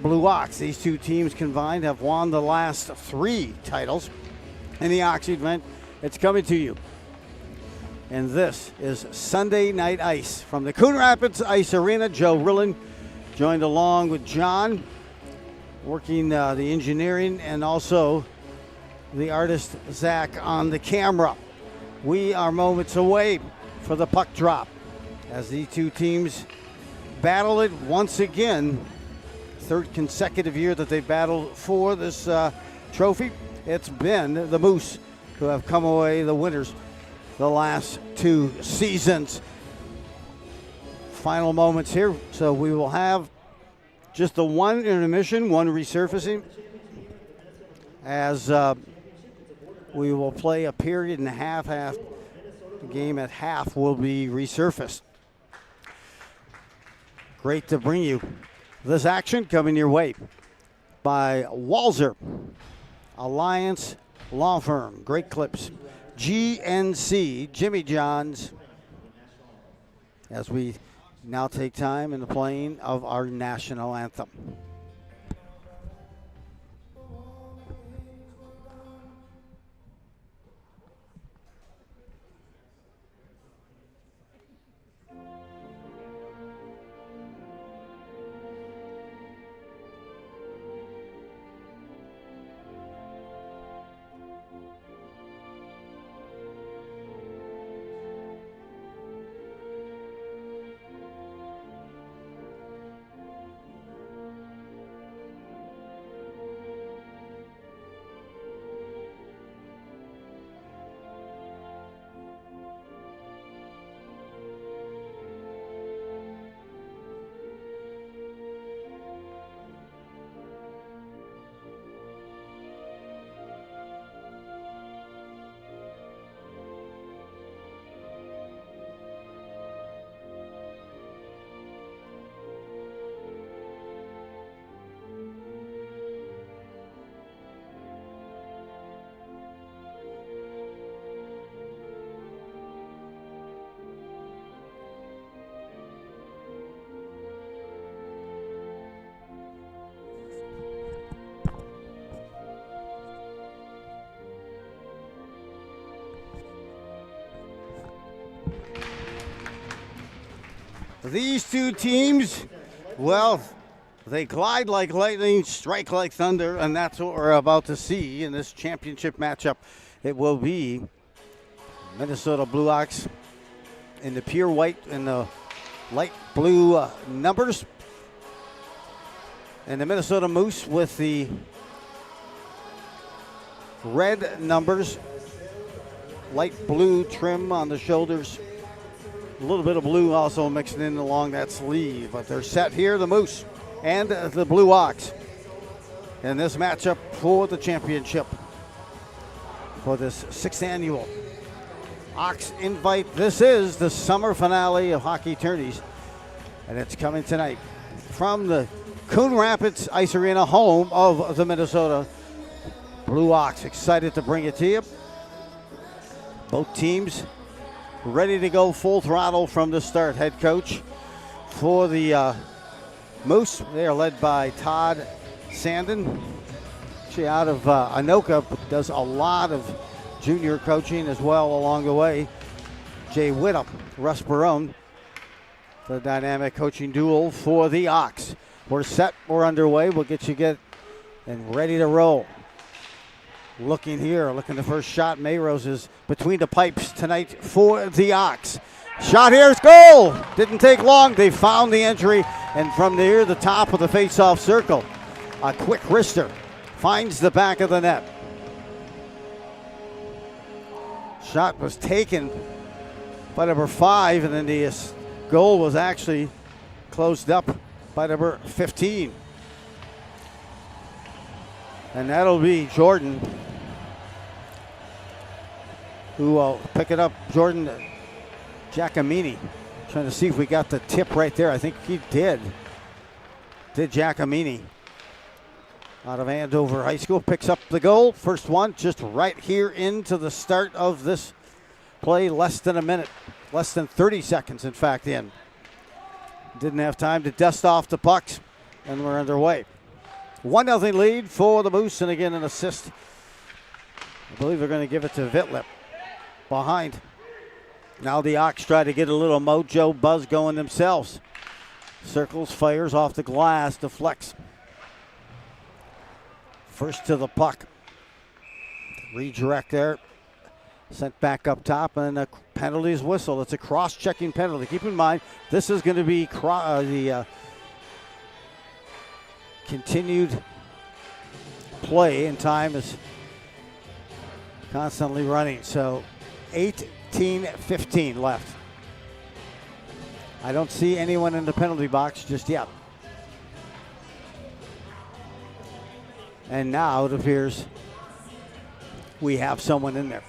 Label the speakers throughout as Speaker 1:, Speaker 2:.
Speaker 1: Blue Ox. These two teams combined have won the last 3 titles in the Ox event. It's coming to you. And this is Sunday Night Ice from the Coon Rapids Ice Arena. Joe Rillen joined along with John, working the engineering, and also the artist Zach on the camera. We are moments away for the puck drop as these two teams battle it once again. 3rd consecutive year that they battled for this trophy. It's been the Moose who have come away the winners the last 2 seasons. Final moments here, so we will have just the 1 intermission, 1 resurfacing, as we will play a period and a half. The game at half will be resurfaced. Great to bring you this action coming your way by Walzer, Alliance Law Firm, Great Clips, GNC, Jimmy John's, as we now take time in the playing of our national anthem. These two teams, well, they glide like lightning, strike like thunder, and that's what we're about to see in this championship matchup. It will be Minnesota Blue Ox in the pure white and the light blue numbers, and the Minnesota Moose with the red numbers, light blue trim on the shoulders. A little bit of blue also mixing in along that sleeve, but they're set here, the Moose and the Blue Ox, in this matchup for the championship for this 6th annual Ox Invite. This is the summer finale of hockey tourneys, and it's coming tonight from the Coon Rapids Ice Arena, home of the Minnesota Blue Ox. Excited to bring it to you. Both teams ready to go full throttle from the start. Head coach for the Moose, they are led by Todd Sandin. Actually out of Anoka, but does a lot of junior coaching as well along the way. Jay Whittup, Russ Barone, the dynamic coaching duel for the Ox. We're set, we're underway. We'll get you and ready to roll. Looking here, looking the first shot. Mayrose is between the pipes tonight for the Ox. Shot here's goal. Didn't take long. They found the entry, and from near the top of the face-off circle, a quick wrister finds the back of the net. Shot was taken by number 5, and then the goal was actually closed up by number 15. And that'll be Jordan, who will pick it up. Jordan Giacomini. Trying to see if we got the tip right there. I think he did. Giacomini out of Andover High School picks up the goal. First one just right here into the start of this play. Less than a minute. Less than 30 seconds, in fact, in. Didn't have time to dust off the pucks, and we're underway. 1-0 lead for the Moose, and again an assist. I believe they're going to give it to Vitlip behind. Now the Ox try to get a little mojo buzz going themselves. Circles, fires off the glass, deflects. First to the puck. Redirect there. Sent back up top, and a penalties whistle. It's a cross-checking penalty. Keep in mind, this is going to be the continued play, and time is constantly running. So 18-15 left. I don't see anyone in the penalty box just yet. And now it appears we have someone in there.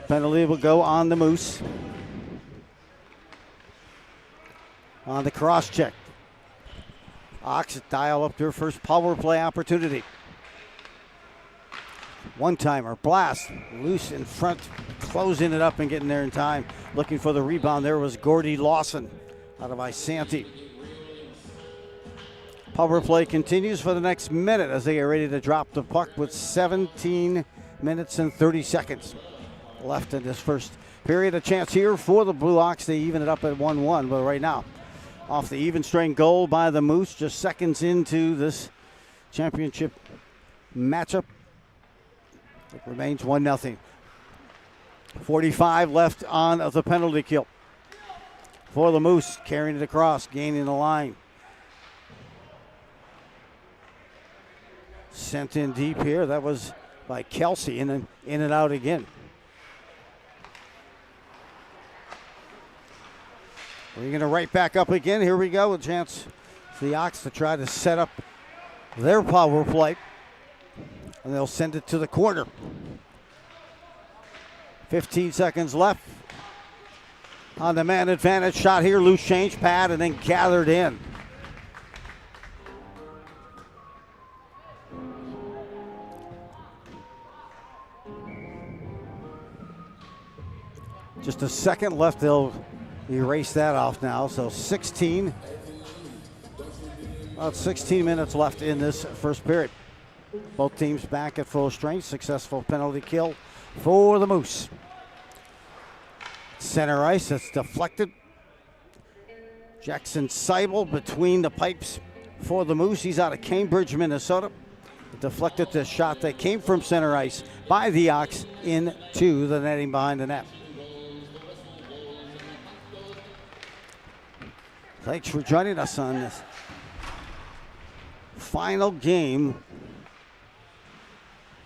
Speaker 1: Penalty will go on the Moose. On the cross check. Ox dial up their first power play opportunity. One-timer, blast, loose in front, closing it up and getting there in time. Looking for the rebound there was Gordy Lawson out of Isanti. Power play continues for the next minute as they get ready to drop the puck with 17 minutes and 30 seconds left in this first period. A chance here for the Blue Ox. They even it up at 1-1, but right now, off the even strength goal by the Moose, just seconds into this championship matchup. It remains 1-0. 45 left on the penalty kill for the Moose, carrying it across, gaining the line. Sent in deep here. That was by Kelsey, and then in and out again. We're going to right back up again. Here we go. A chance for the Ox to try to set up their power play. And they'll send it to the corner. 15 seconds left. On the man advantage shot here. Loose change pad and then gathered in. Just a second left. They'll erase that off now. So about 16 minutes left in this first period. Both teams back at full strength. Successful penalty kill for the Moose. Center ice, it's deflected. Jackson Seibel between the pipes for the Moose. He's out of Cambridge, Minnesota. Deflected the shot that came from center ice by the Ox into the netting behind the net. Thanks for joining us on this final game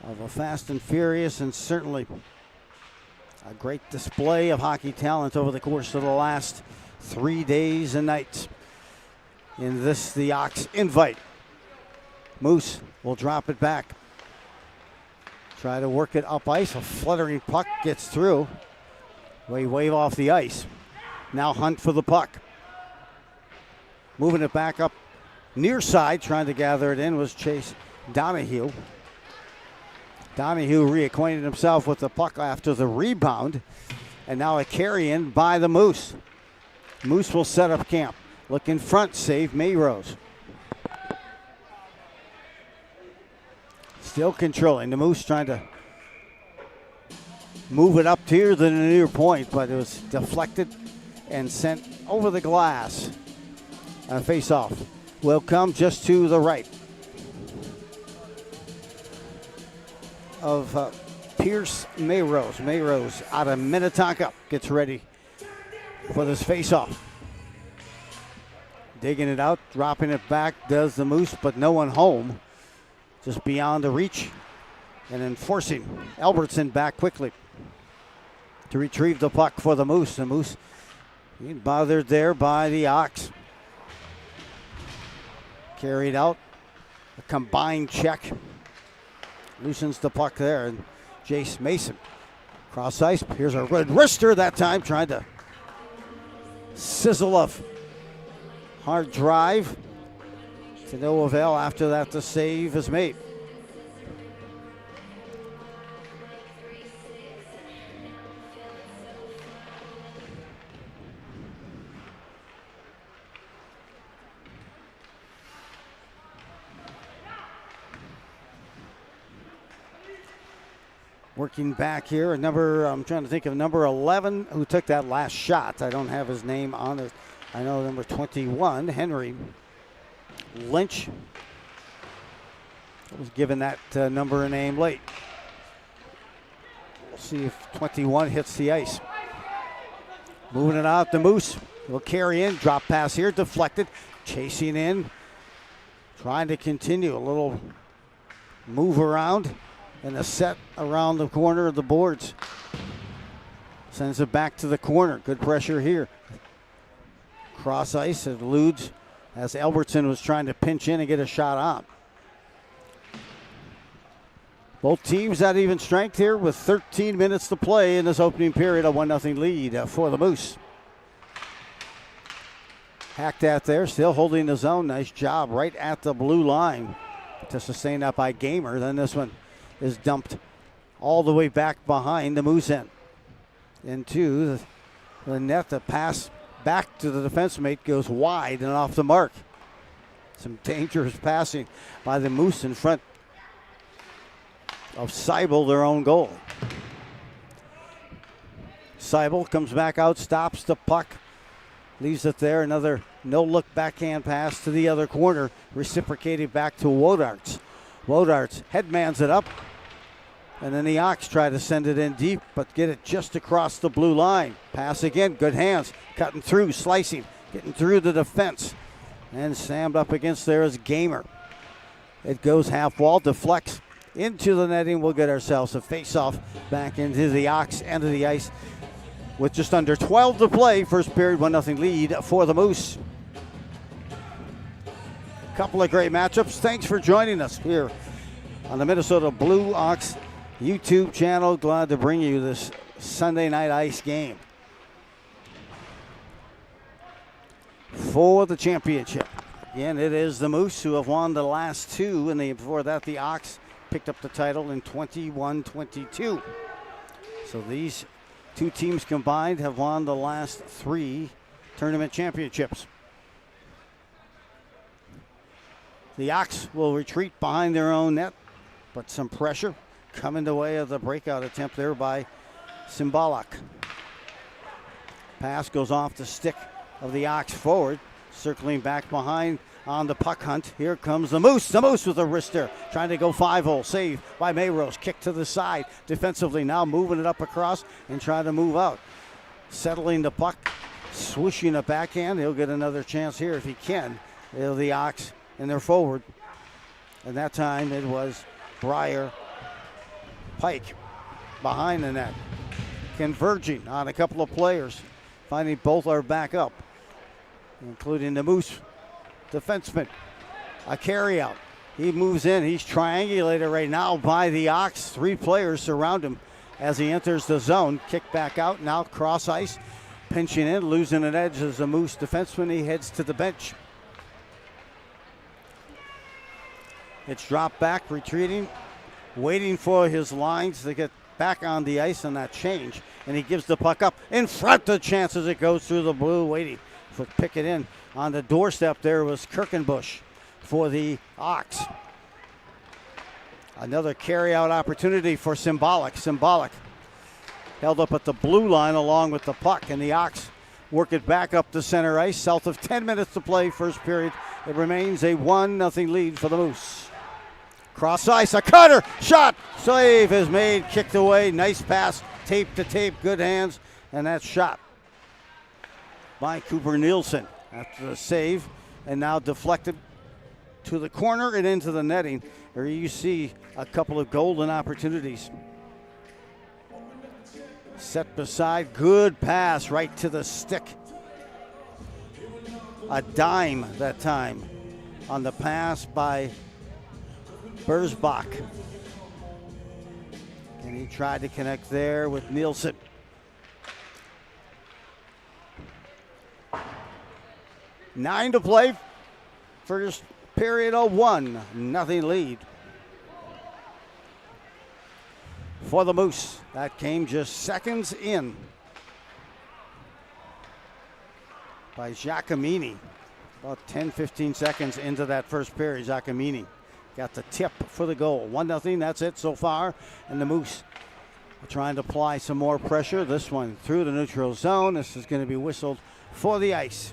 Speaker 1: of a fast and furious and certainly a great display of hockey talent over the course of the last 3 days and nights. In this, the Ox invite. Moose will drop it back. Try to work it up ice. A fluttering puck gets through. Wave off the ice. Now hunt for the puck. Moving it back up near side, trying to gather it in was Chase Donahue. Donahue reacquainted himself with the puck after the rebound. And now a carry-in by the Moose. Moose will set up camp. Look in front, save Mayrose. Still controlling. The Moose trying to move it up to the near point, but it was deflected and sent over the glass. A face-off will come just to the right of Pierce Mayrose. Mayrose out of Minnetonka gets ready for this face-off. Digging it out, dropping it back, does the Moose, but no one home. Just beyond the reach and enforcing Albertson back quickly to retrieve the puck for the Moose. The Moose being bothered there by the Ox. Carried out, a combined check. Loosens the puck there, and Jace Mason. Cross ice, here's a red wrister that time, trying to sizzle off. Hard drive to no avail. After that, the save is made. Working back here, I'm trying to think of number 11 who took that last shot. I don't have his name on it. I know number 21, Henry Lynch, was given that number a name late. We'll see if 21 hits the ice. Moving it out, the Moose will carry in, drop pass here, deflected, chasing in, trying to continue a little move around and a set around the corner of the boards. Sends it back to the corner. Good pressure here. Cross ice, it eludes as Albertson was trying to pinch in and get a shot on. Both teams at even strength here with 13 minutes to play in this opening period. A 1-0 lead for the Moose. Hacked at there, still holding the zone. Nice job right at the blue line to sustain that by Gamer. Then this one is dumped all the way back behind the Moose end. Into the net. The pass back to the defense mate goes wide and off the mark. Some dangerous passing by the Moose in front of Seibel, their own goal. Seibel comes back out, stops the puck, leaves it there. Another no-look backhand pass to the other corner, reciprocated back to Wodarts. Wodarts headmans it up, and then the Ox try to send it in deep, but get it just across the blue line. Pass again, good hands, cutting through, slicing, getting through the defense, and slammed up against there is Gamer. It goes half wall, deflects into the netting. We'll get ourselves a face-off back into the Ox end of the ice with just under 12 to play. First period, 1-0 lead for the Moose. Couple of great matchups. Thanks for joining us here on the Minnesota Blue Ox YouTube channel. Glad to bring you this Sunday night ice game for the championship. Again, it is the Moose who have won the last two, and before that the Ox picked up the title in 21-22. So these two teams combined have won the last three tournament championships. The Ox will retreat behind their own net, but some pressure coming the way of the breakout attempt there by Cymbaluk. Pass goes off the stick of the Ox forward, circling back behind on the puck hunt. Here comes the Moose. The Moose with a wrister, trying to go 5-hole. Save by Mayrose. Kick to the side defensively. Now moving it up across and trying to move out. Settling the puck, swishing a backhand. He'll get another chance here if he can. The Ox in their forward. And that time it was Briar Pike behind the net. Converging on a couple of players. Finding both are back up, including the Moose defenseman. A carry out. He moves in. He's triangulated right now by the Ox. Three players surround him as he enters the zone. Kick back out. Now cross ice. Pinching in. Losing an edge as a Moose defenseman. He heads to the bench. It's dropped back. Retreating. Waiting for his lines to get back on the ice on that change. And he gives the puck up in front of chance as it goes through the blue. Waiting for pick it in. On the doorstep there was Kirkenbush for the Ox. Another carry-out opportunity for Cymbaluk. Cymbaluk held up at the blue line along with the puck, and the Ox work it back up the center ice. South of 10 minutes to play, first period. It remains a 1-0 lead for the Moose. Cross ice, a cutter, shot, save is made, kicked away. Nice pass, tape to tape, good hands, and that shot by Cooper Nielsen after the save, and now deflected to the corner and into the netting, where you see a couple of golden opportunities. Set beside, good pass right to the stick. A dime that time on the pass by Burzbach. And he tried to connect there with Nielsen. Nine to play. First period, a 1-0 lead for the Moose. That came just seconds in by Giacomini. About 10-15 seconds into that first period, Giacomini got the tip for the goal. 1-0, that's it so far. And the Moose trying to apply some more pressure. This one through the neutral zone. This is going to be whistled for the ice.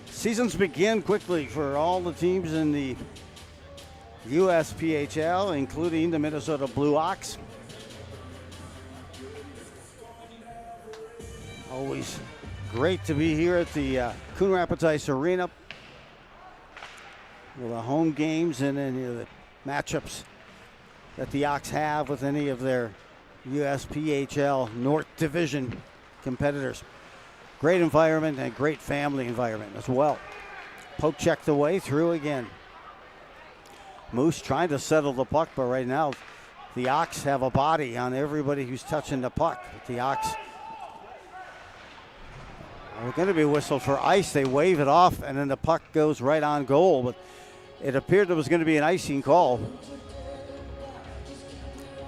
Speaker 1: Seasons begin quickly for all the teams in the USPHL, including the Minnesota Blue Ox. Always great to be here at the Coon Rapids Ice Arena with the home games and any of the matchups that the Ox have with any of their USPHL North Division competitors. Great environment and great family environment as well. Poke check the way through again. Moose trying to settle the puck, but right now the Ox have a body on everybody who's touching the puck. The Ox are going to be whistled for ice. They wave it off, and then the puck goes right on goal. But it appeared there was going to be an icing call.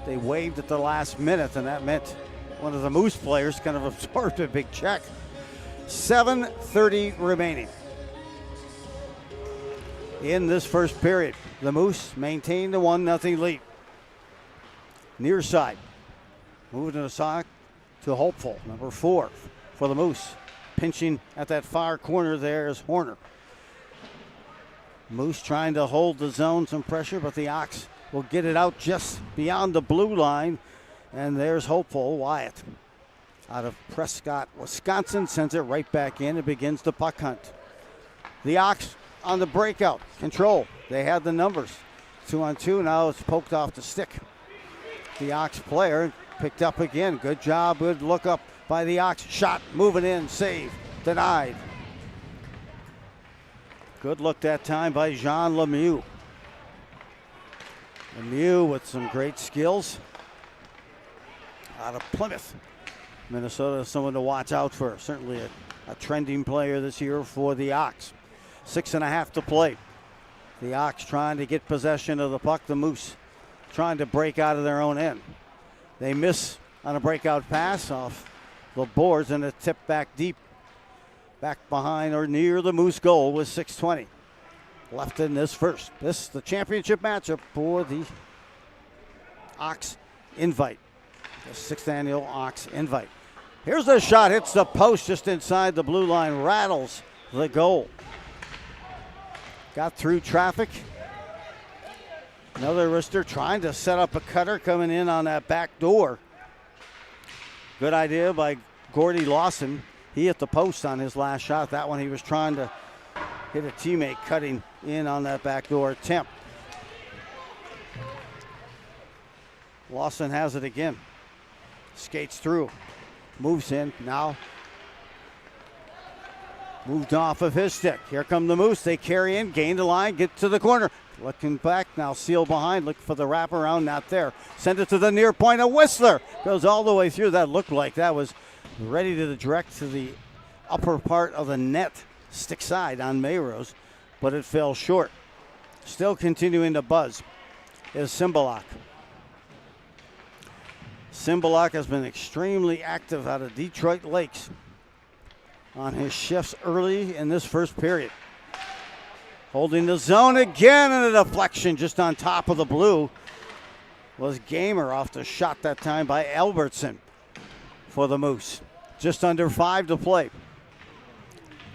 Speaker 1: They waved at the last minute, and that meant one of the Moose players kind of absorbed a big check. 7:30 remaining in this first period. The Moose maintain the 1-0 lead. Near side. Moving to the side to Hopeful, number 4 for the Moose. Pinching at that far corner there is Horner. Moose trying to hold the zone, some pressure, but the Ox will get it out just beyond the blue line. And there's Hopeful. Wyatt out of Prescott, Wisconsin, sends it right back in and begins the puck hunt. The Ox on the breakout. Control. They had the numbers. 2-on-2. Now it's poked off the stick. The Ox player picked up again. Good job. Good look up by the Ox. Shot. Moving in. Save. Denied. Good look that time by Jean Lemieux. Lemieux with some great skills. Out of Plymouth. Minnesota is someone to watch out for. Certainly a trending player this year for the Ox. 6.5 to play. The Ox trying to get possession of the puck. The Moose trying to break out of their own end. They miss on a breakout pass off the boards and a tip back deep. Back behind or near the Moose goal with 6:20 left in this first. This is the championship matchup for the Ox Invite. The 6th annual Ox Invite. Here's the shot. Hits the post just inside the blue line. Rattles the goal. Got through traffic. Another wrister trying to set up a cutter coming in on that back door. Good idea by Gordy Lawson. He hit the post on his last shot. That one he was trying to hit a teammate cutting in on that backdoor attempt. Lawson has it again. Skates through. Moves in. Now moved off of his stick. Here come the Moose. They carry in, gain the line, get to the corner. Looking back now, Seal behind, looking for the wraparound, not there. Send it to the near point. A Whistler goes all the way through. That looked like that was ready to direct to the upper part of the net, stick side on Mayros, but it fell short. Still continuing to buzz is Cymbaluk. Cymbaluk has been extremely active out of Detroit Lakes on his shifts early in this first period. Holding the zone again, and a deflection just on top of the blue was Gamer off the shot that time by Albertson for the Moose. Just under 5 to play.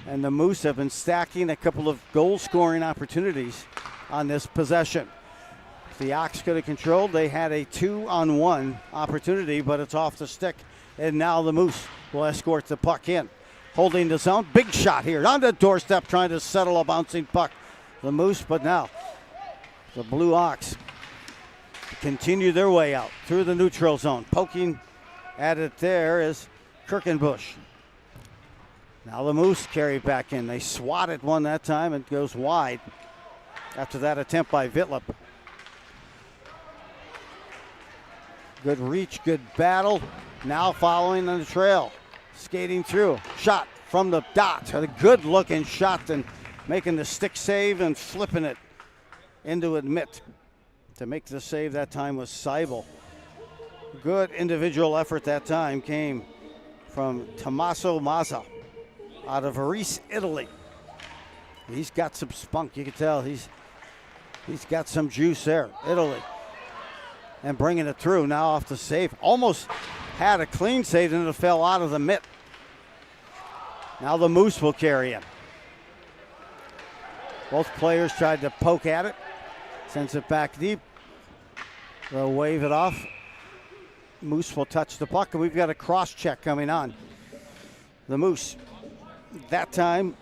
Speaker 1: And the Moose have been stacking a couple of goal-scoring opportunities on this possession. If the Ox could have controlled, they had a 2-on-1 opportunity, but it's off the stick. And now the Moose will escort the puck in. Holding the zone, big shot here on the doorstep, trying to settle a bouncing puck. The Moose, but now the Blue Ox continue their way out through the neutral zone. Poking at it there is Kirkenbush. Now the Moose carry back in. They swatted one that time and goes wide after that attempt by Vitlip. Good reach, good battle. Now following on the trail. Skating through. Shot from the dot. A good looking shot and making the stick save and flipping it into admit. To make the save that time was Seibel. Good individual effort that time came from Tommaso Mazza out of Varese, Italy. He's got some spunk. You can tell he's got some juice there. Italy. and bringing it through. Now off the save. Almost had a clean save and it fell out of the mitt. Now the Moose will carry him. Both players tried to poke at it. Sends it back deep. They'll wave it off. Moose will touch the puck, and we've got a cross check coming on. The Moose. That time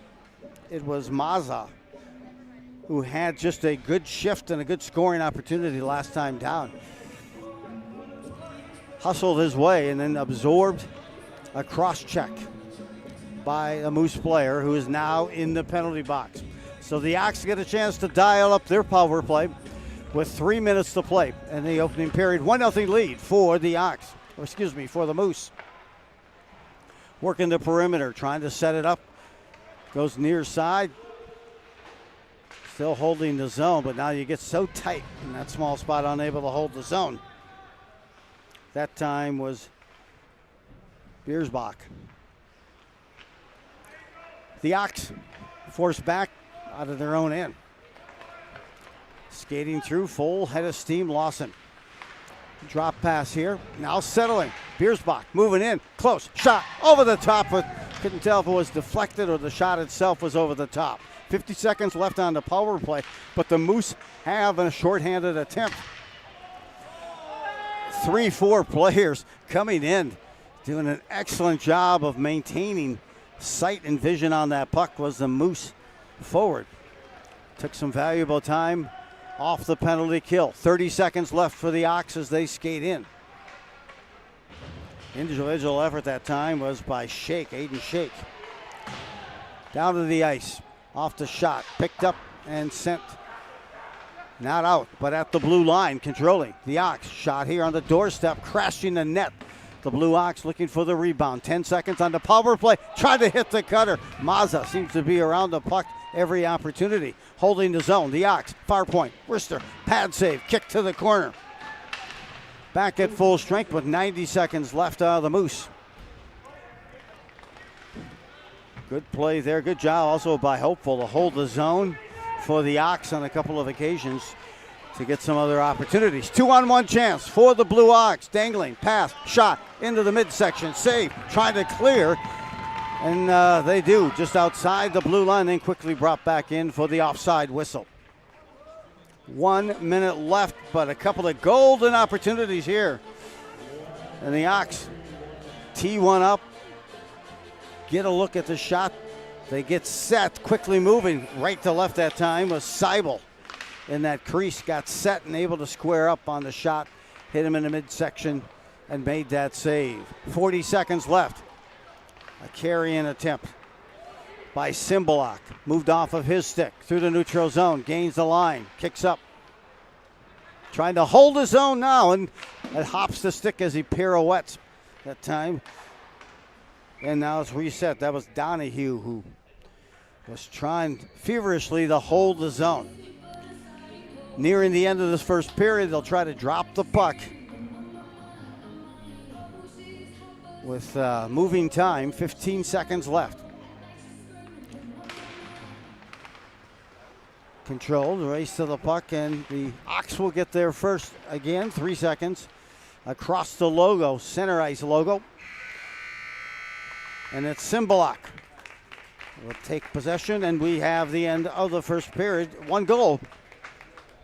Speaker 1: it was Mazza, who had just a good shift and a good scoring opportunity last time down. Hustled his way and then absorbed a cross check by a Moose player who is now in the penalty box. So the Ox get a chance to dial up their power play with 3 minutes to play in the opening period. 1-0 lead for the Ox, for the Moose. Working the perimeter, trying to set it up. Goes near side. Still holding the zone, but now you get so tight in that small spot, unable to hold the zone. That time was Biersbach. The Ox forced back out of their own end. Skating through, full head of steam, Lawson. Drop pass here, now settling. Biersbach moving in, close, shot over the top, but couldn't tell if it was deflected or the shot itself was over the top. 50 seconds left on the power play, but the Moose have a shorthanded attempt. 3-4 players coming in, doing an excellent job of maintaining sight and vision on that puck was the Moose forward. Took some valuable time off the penalty kill. 30 seconds left for the Ox as they skate in. Individual effort that time was by Aiden Shake. Down to the ice, off the shot, picked up and sent. Not out, but at the blue line, controlling. The Ox shot here on the doorstep, crashing the net. The Blue Ox looking for the rebound. 10 seconds on the power play, tried to hit the cutter. Mazza seems to be around the puck every opportunity. Holding the zone, the Ox, far point, Wrister, pad save, kick to the corner. Back at full strength with 90 seconds left out of the Moose. Good play there, good job also by Hopeful to hold the zone for the Ox on a couple of occasions to get some other opportunities. 2-on-1 chance for the Blue Ox. Dangling, pass, shot into the midsection, save, trying to clear. And they do, just outside the blue line, then quickly brought back in for the offside whistle. 1 minute left, but a couple of golden opportunities here. And the Ox tee one up, get a look at the shot. They get set, quickly moving right to left that time was Seibel in that crease, got set and able to square up on the shot, hit him in the midsection and made that save. 40 seconds left. A carry-in attempt by Simbalak. Moved off of his stick through the neutral zone. Gains the line. Kicks up. Trying to hold his own now, and it hops the stick as he pirouettes that time. And now it's reset. That was Donahue who was trying feverishly to hold the zone. Nearing the end of this first period, they'll try to drop the puck. With moving time, 15 seconds left. Controlled, race to the puck, and the Ox will get there first again. 3 seconds across the logo, center ice logo. And it's Simbalak. Will take possession, and we have the end of the first period. 1 goal,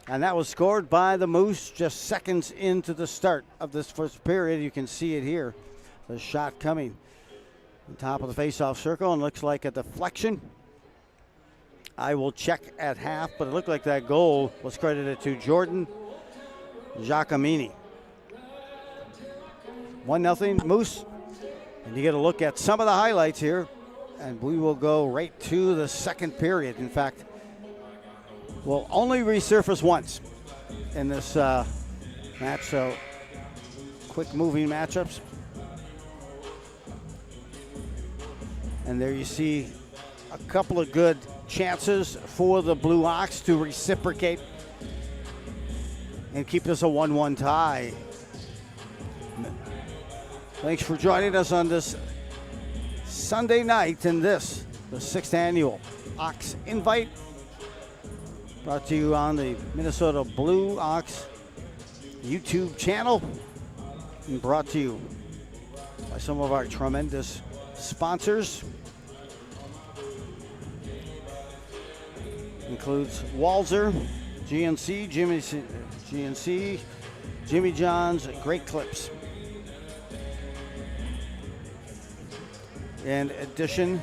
Speaker 1: and that was scored by the Moose just seconds into the start of this first period. You can see it here. The shot coming on top of the face-off circle, and looks like a deflection. I will check at half, but it looked like that goal was credited to Jordan Giacomini. 1-0 Moose. And you get a look at some of the highlights here, and we will go right to the second period. In fact, we'll only resurface once in this match, so quick moving matchups. And there you see a couple of good chances for the Blue Ox to reciprocate and keep this a 1-1 tie. Thanks for joining us on this Sunday night in this, the 6th annual Ox Invite, brought to you on the Minnesota Blue Ox YouTube channel, and brought to you by some of our tremendous sponsors. Includes Walzer, GNC, Jimmy John's, Great Clips. In addition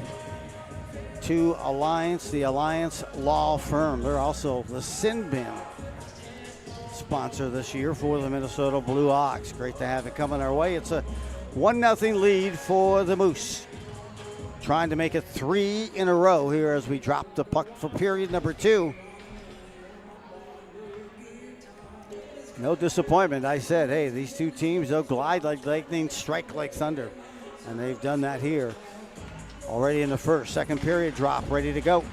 Speaker 1: to Alliance, the Alliance Law Firm. They're also the Sin Bin sponsor this year for the Minnesota Blue Ox. Great to have it coming our way. It's a 1-0 lead for the Moose. Trying to make it 3 in a row here as we drop the puck for period number 2. No disappointment. I said, hey, these two teams, they'll glide like lightning, strike like thunder. And they've done that here already in the first. Second period drop, ready to go.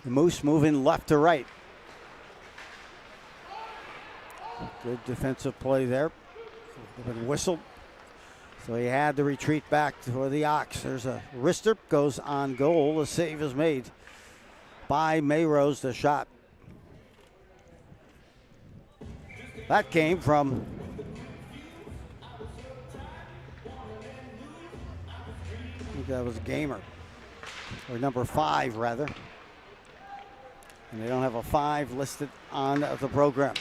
Speaker 1: The Moose moving left to right. Good defensive play there. Been whistled. So he had to retreat back for the Ox. There's a wrister, goes on goal. The save is made by Mayrose, the shot. That came from I think that was Gamer, or number 5 rather. And they don't have a 5 listed on the program.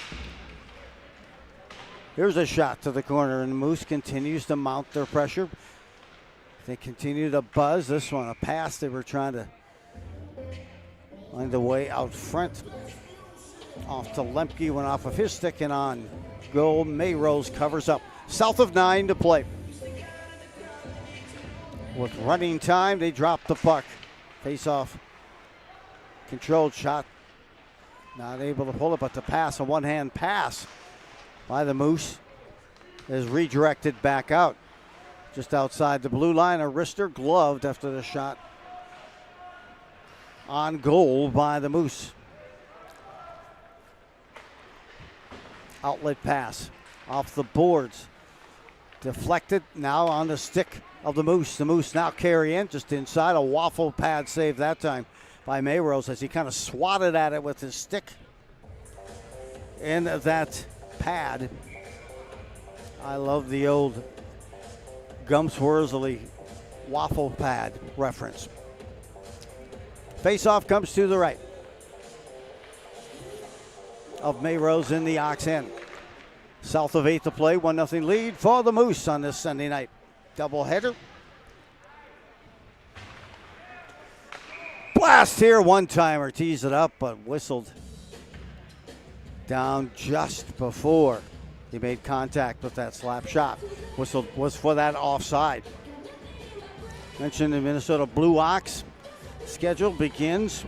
Speaker 1: Here's a shot to the corner, and Moose continues to mount their pressure. They continue to buzz. This one, a pass. They were trying to find a way out front. Off to Lemke, went off of his stick and on goal. Mayrose covers up. South of 9 to play. With running time, they drop the puck. Face off. Controlled shot. Not able to pull it, but the pass, a one-hand pass by the Moose, is redirected back out. Just outside the blue line, a wrister gloved after the shot on goal by the Moose. Outlet pass off the boards. Deflected, now on the stick of the Moose. The Moose now carry in just inside. A waffle pad save that time by Mayrose as he kind of swatted at it with his stick in that pad. I love the old Gums Worsley waffle pad reference. Face-off comes to the right of Mayrose in the Ox end. South of 8 to play, 1-0 lead for the Moose on this Sunday night doubleheader. Blast here, one-timer, tees it up, but whistled down just before he made contact with that slap shot. Whistle was for that offside. Mentioned the Minnesota Blue Ox schedule begins.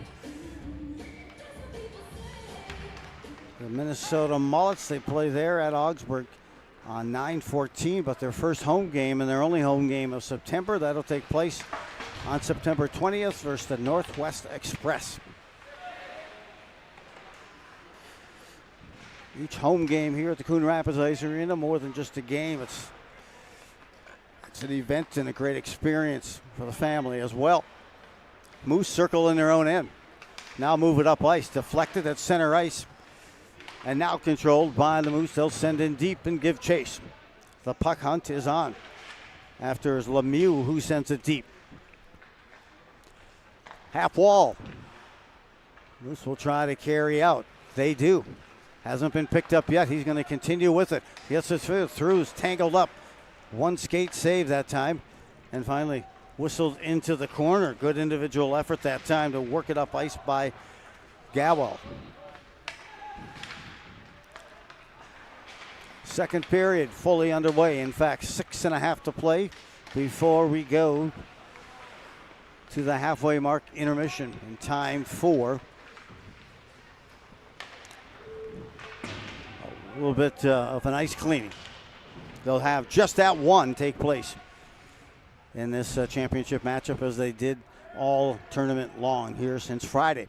Speaker 1: The Minnesota Mullets, they play there at Augsburg on 9/14, but their first home game and their only home game of September, that'll take place on September 20th versus the Northwest Express. Each home game here at the Coon Rapids Ice Arena, more than just a game, it's an event and a great experience for the family as well. Moose circle in their own end. Now move it up ice, deflected at center ice. And now controlled by the Moose. They'll send in deep and give chase. The puck hunt is on. After is Lemieux who sends it deep. Half wall. Moose will try to carry out. They do. Hasn't been picked up yet. He's going to continue with it. Gets it through. Is tangled up. One skate save that time. And finally whistled into the corner. Good individual effort that time to work it up ice by Gawel. Second period fully underway. In fact, 6.5 to play before we go to the halfway mark intermission. In time for a little bit of an ice cleaning. They'll have just that one take place in this championship matchup as they did all tournament long here since Friday.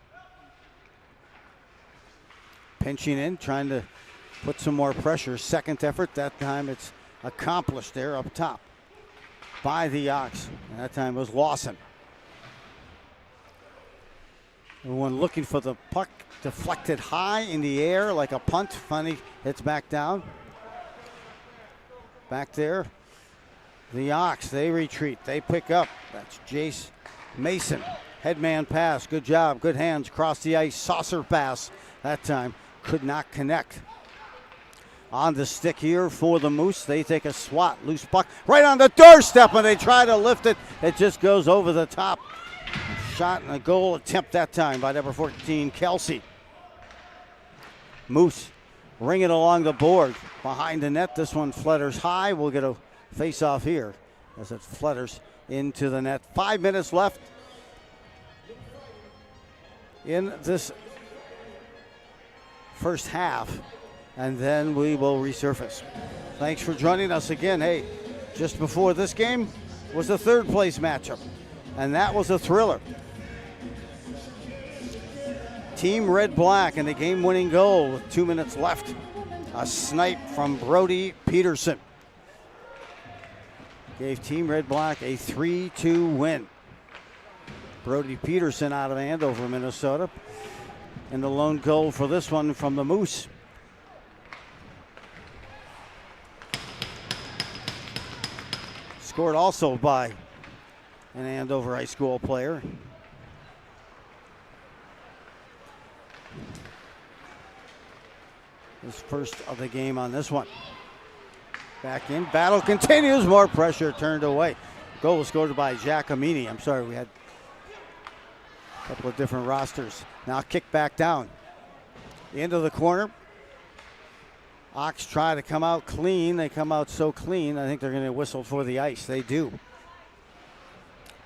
Speaker 1: Pinching in, trying to put some more pressure. Second effort, that time it's accomplished there up top by the Ox. And that time was Lawson. Everyone looking for the puck, deflected high in the air like a punt. Finally hits back down. Back there, the Ox, they retreat. They pick up. That's Jace Mason. Headman pass. Good job. Good hands. Across the ice. Saucer pass. That time could not connect. On the stick here for the Moose. They take a swat. Loose puck right on the doorstep, and they try to lift it. It just goes over the top. Shot and a goal attempt that time by number 14, Kelsey. Moose ring it along the board. Behind the net, this one flutters high. We'll get a face-off here as it flutters into the net. 5 minutes left in this first half, and then we will resurface. Thanks for joining us again. Hey, just before this game was the third place matchup, and that was a thriller. Team Red Black and the game-winning goal with 2 minutes left. A snipe from Brody Peterson gave Team Red Black a 3-2 win. Brody Peterson out of Andover, Minnesota. And the lone goal for this one from the Moose. Scored also by an Andover High School player. His first of the game on this one. Back in, battle continues, more pressure turned away. Goal was scored by Giacomini. I'm sorry, we had a couple of different rosters. Now kick back down. Into the corner. Ox try to come out clean. They come out so clean, I think they're going to whistle for the ice. They do.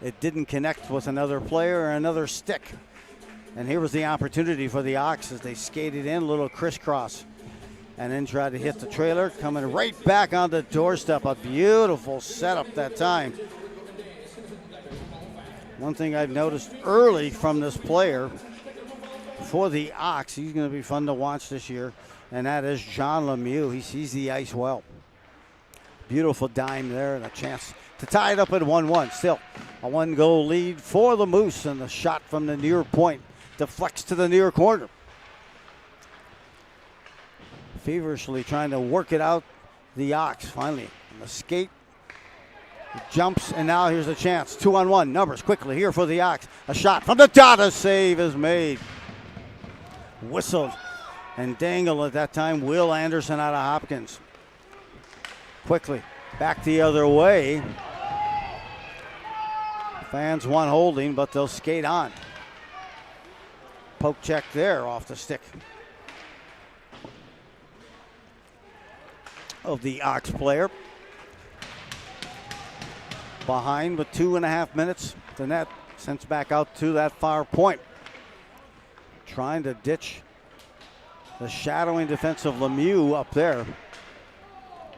Speaker 1: It didn't connect with another player or another stick. And here was the opportunity for the Ox as they skated in, a little crisscross. And then tried to hit the trailer, coming right back on the doorstep. A beautiful setup that time. One thing I've noticed early from this player for the Ox, he's going to be fun to watch this year, and that is John Lemieux. He sees the ice well. Beautiful dime there and a chance to tie it up at 1-1. Still a 1-goal lead for the Moose, and the shot from the near point deflects to the near corner. Feverishly trying to work it out, the Ox finally on the skate. Jumps, and now here's a chance. 2-on-1, numbers quickly here for the Ox. A shot from the dot, a save is made. Whistled and dangled at that time. Will Anderson out of Hopkins. Quickly back the other way. Fans want holding, but they'll skate on. Poke check there off the stick of the Ox player. Behind with 2.5 minutes. The net sends back out to that far point. Trying to ditch the shadowing defense of Lemieux up there.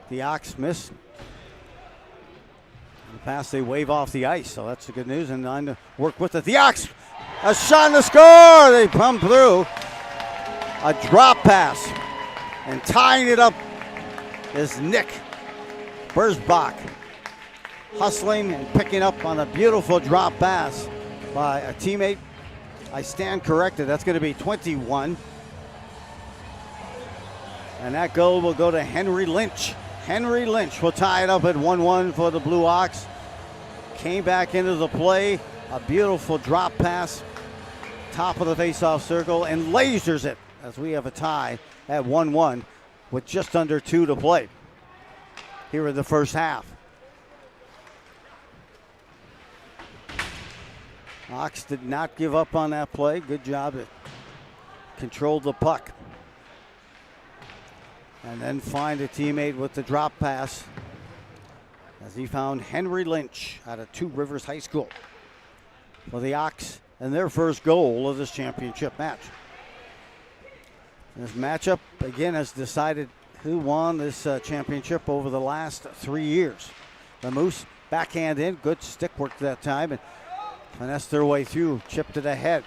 Speaker 1: The Ox miss. The pass, they wave off the ice, so that's the good news. And on to work with it. The Ox, a shot and a score. They come through. A drop pass. And tying it up is Nick Bersbach. Hustling and picking up on a beautiful drop pass by a teammate. I stand corrected. That's going to be 21. And that goal will go to Henry Lynch. Henry Lynch will tie it up at 1-1 for the Blue Ox. Came back into the play. A beautiful drop pass. Top of the faceoff circle and lasers it as we have a tie at 1-1 with just under 2 to play here in the first half. Ox did not give up on that play. Good job to control the puck. And then find a teammate with the drop pass as he found Henry Lynch out of Two Rivers High School for the Ox and their first goal of this championship match. This matchup, again, has decided who won this championship over the last 3 years. The Moose backhand in, good stick work that time, and finessed their way through, chipped it ahead.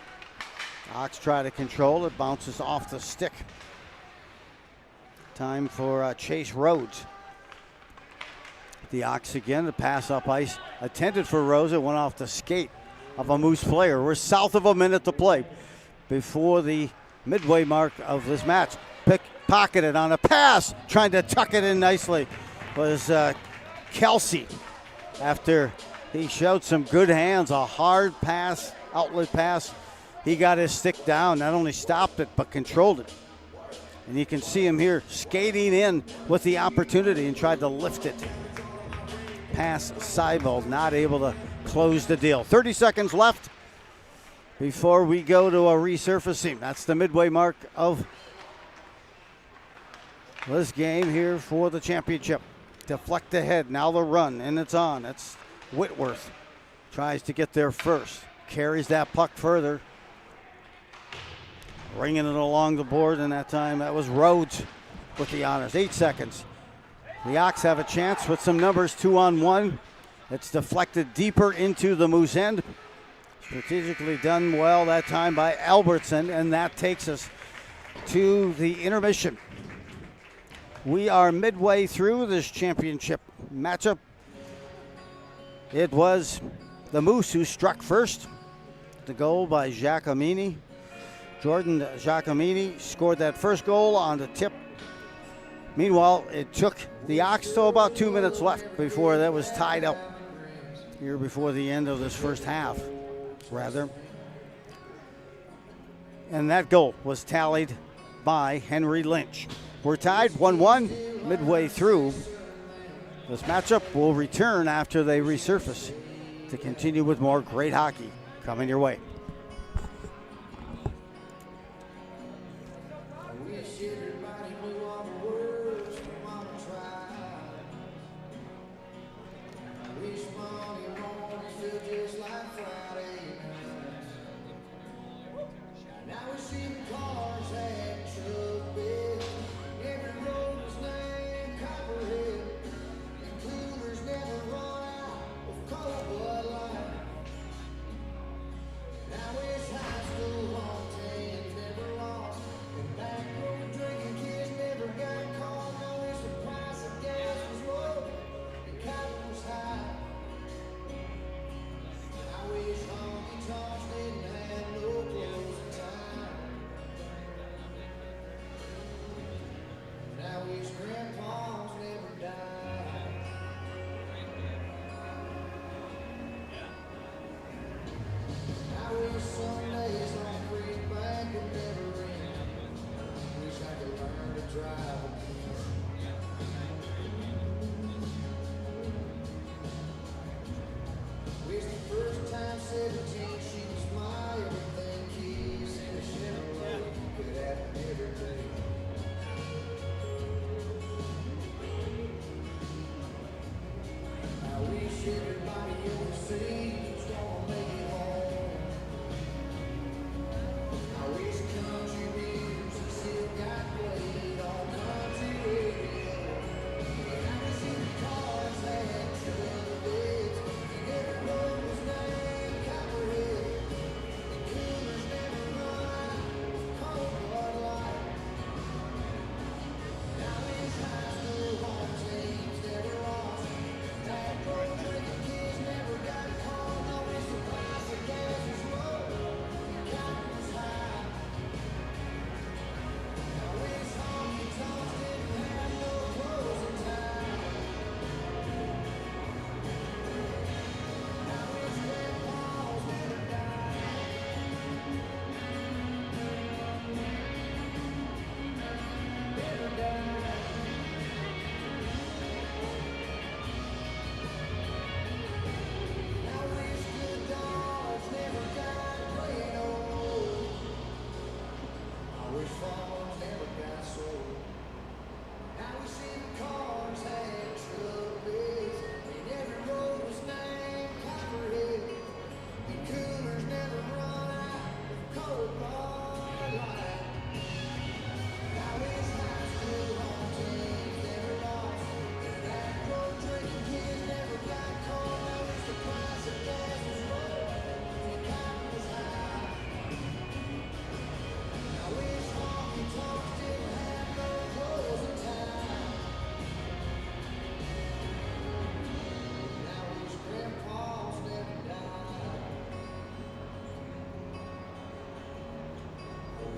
Speaker 1: Ox try to control it, bounces off the stick. Time for Chase Rhodes. The Ox again, the pass up ice, intended for Rose. It went off the skate of a Moose player. We're south of a minute to play. before the midway mark of this match. Pocketed on a pass, trying to tuck it in nicely was Kelsey. After he showed some good hands, a hard pass, outlet pass, he got his stick down, not only stopped it, but controlled it. And you can see him here skating in with the opportunity and tried to lift it. Pass Seibel, not able to close the deal. 30 seconds left before we go to a resurfacing. That's the midway mark of this game here for the championship. Deflect ahead, now the run, and it's on. It's Whitworth. Tries to get there first. Carries that puck further. Ringing it along the board, and that time that was Rhodes with the honors. 8 seconds. The Ox have a chance with some numbers, 2-on-1. It's deflected deeper into the Moose end. Strategically done well that time by Albertson, and that takes us to the intermission. We are midway through this championship matchup. It was the Moose who struck first. The goal by Giacomini. Jordan Giacomini scored that first goal on the tip. Meanwhile, it took the Ox to about 2 minutes left before that was tied up here before the end of this first half, rather. And that goal was tallied by Henry Lynch. We're tied 1-1 midway through. This matchup will return after they resurface to continue with more great hockey coming your way.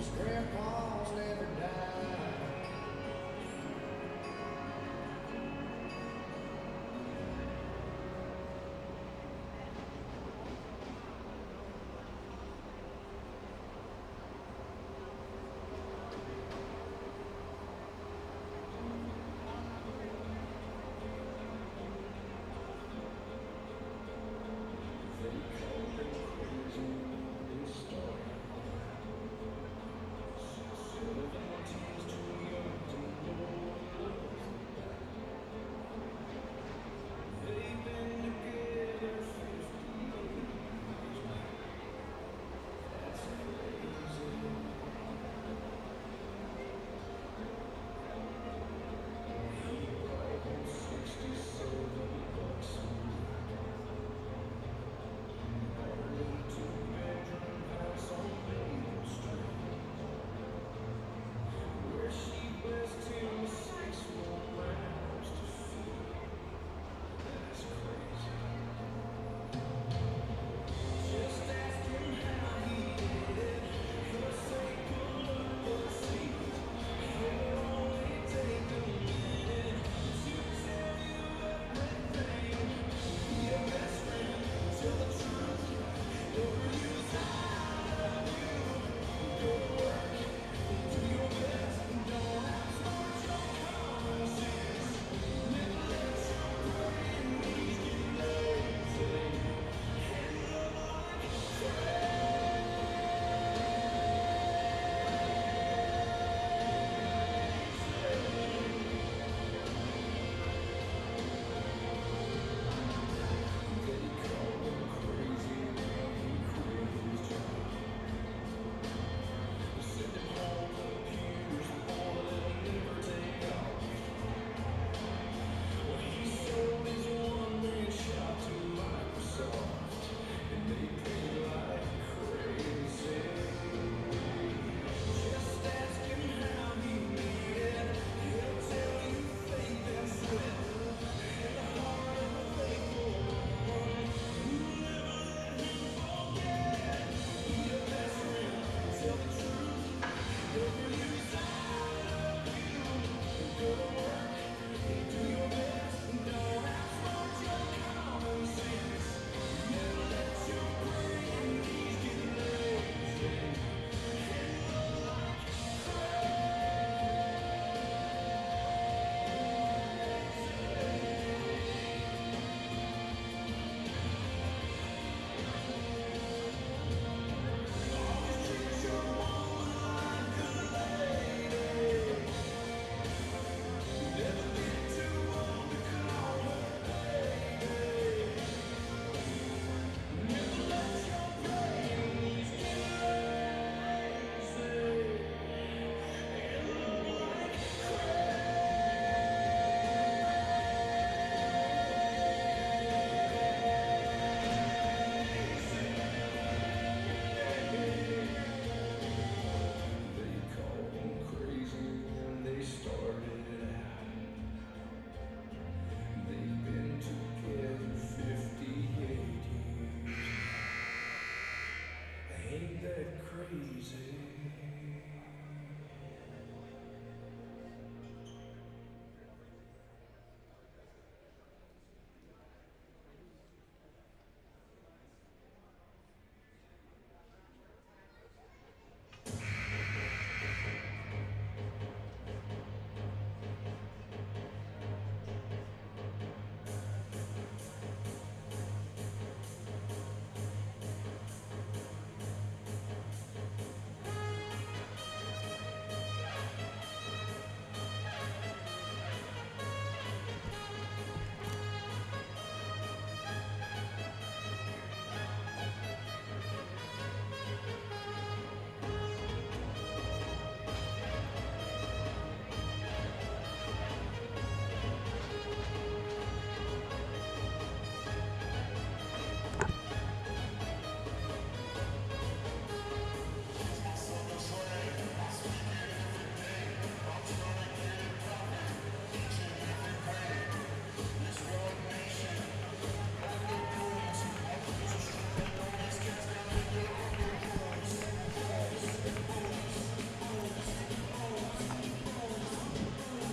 Speaker 2: Penalties to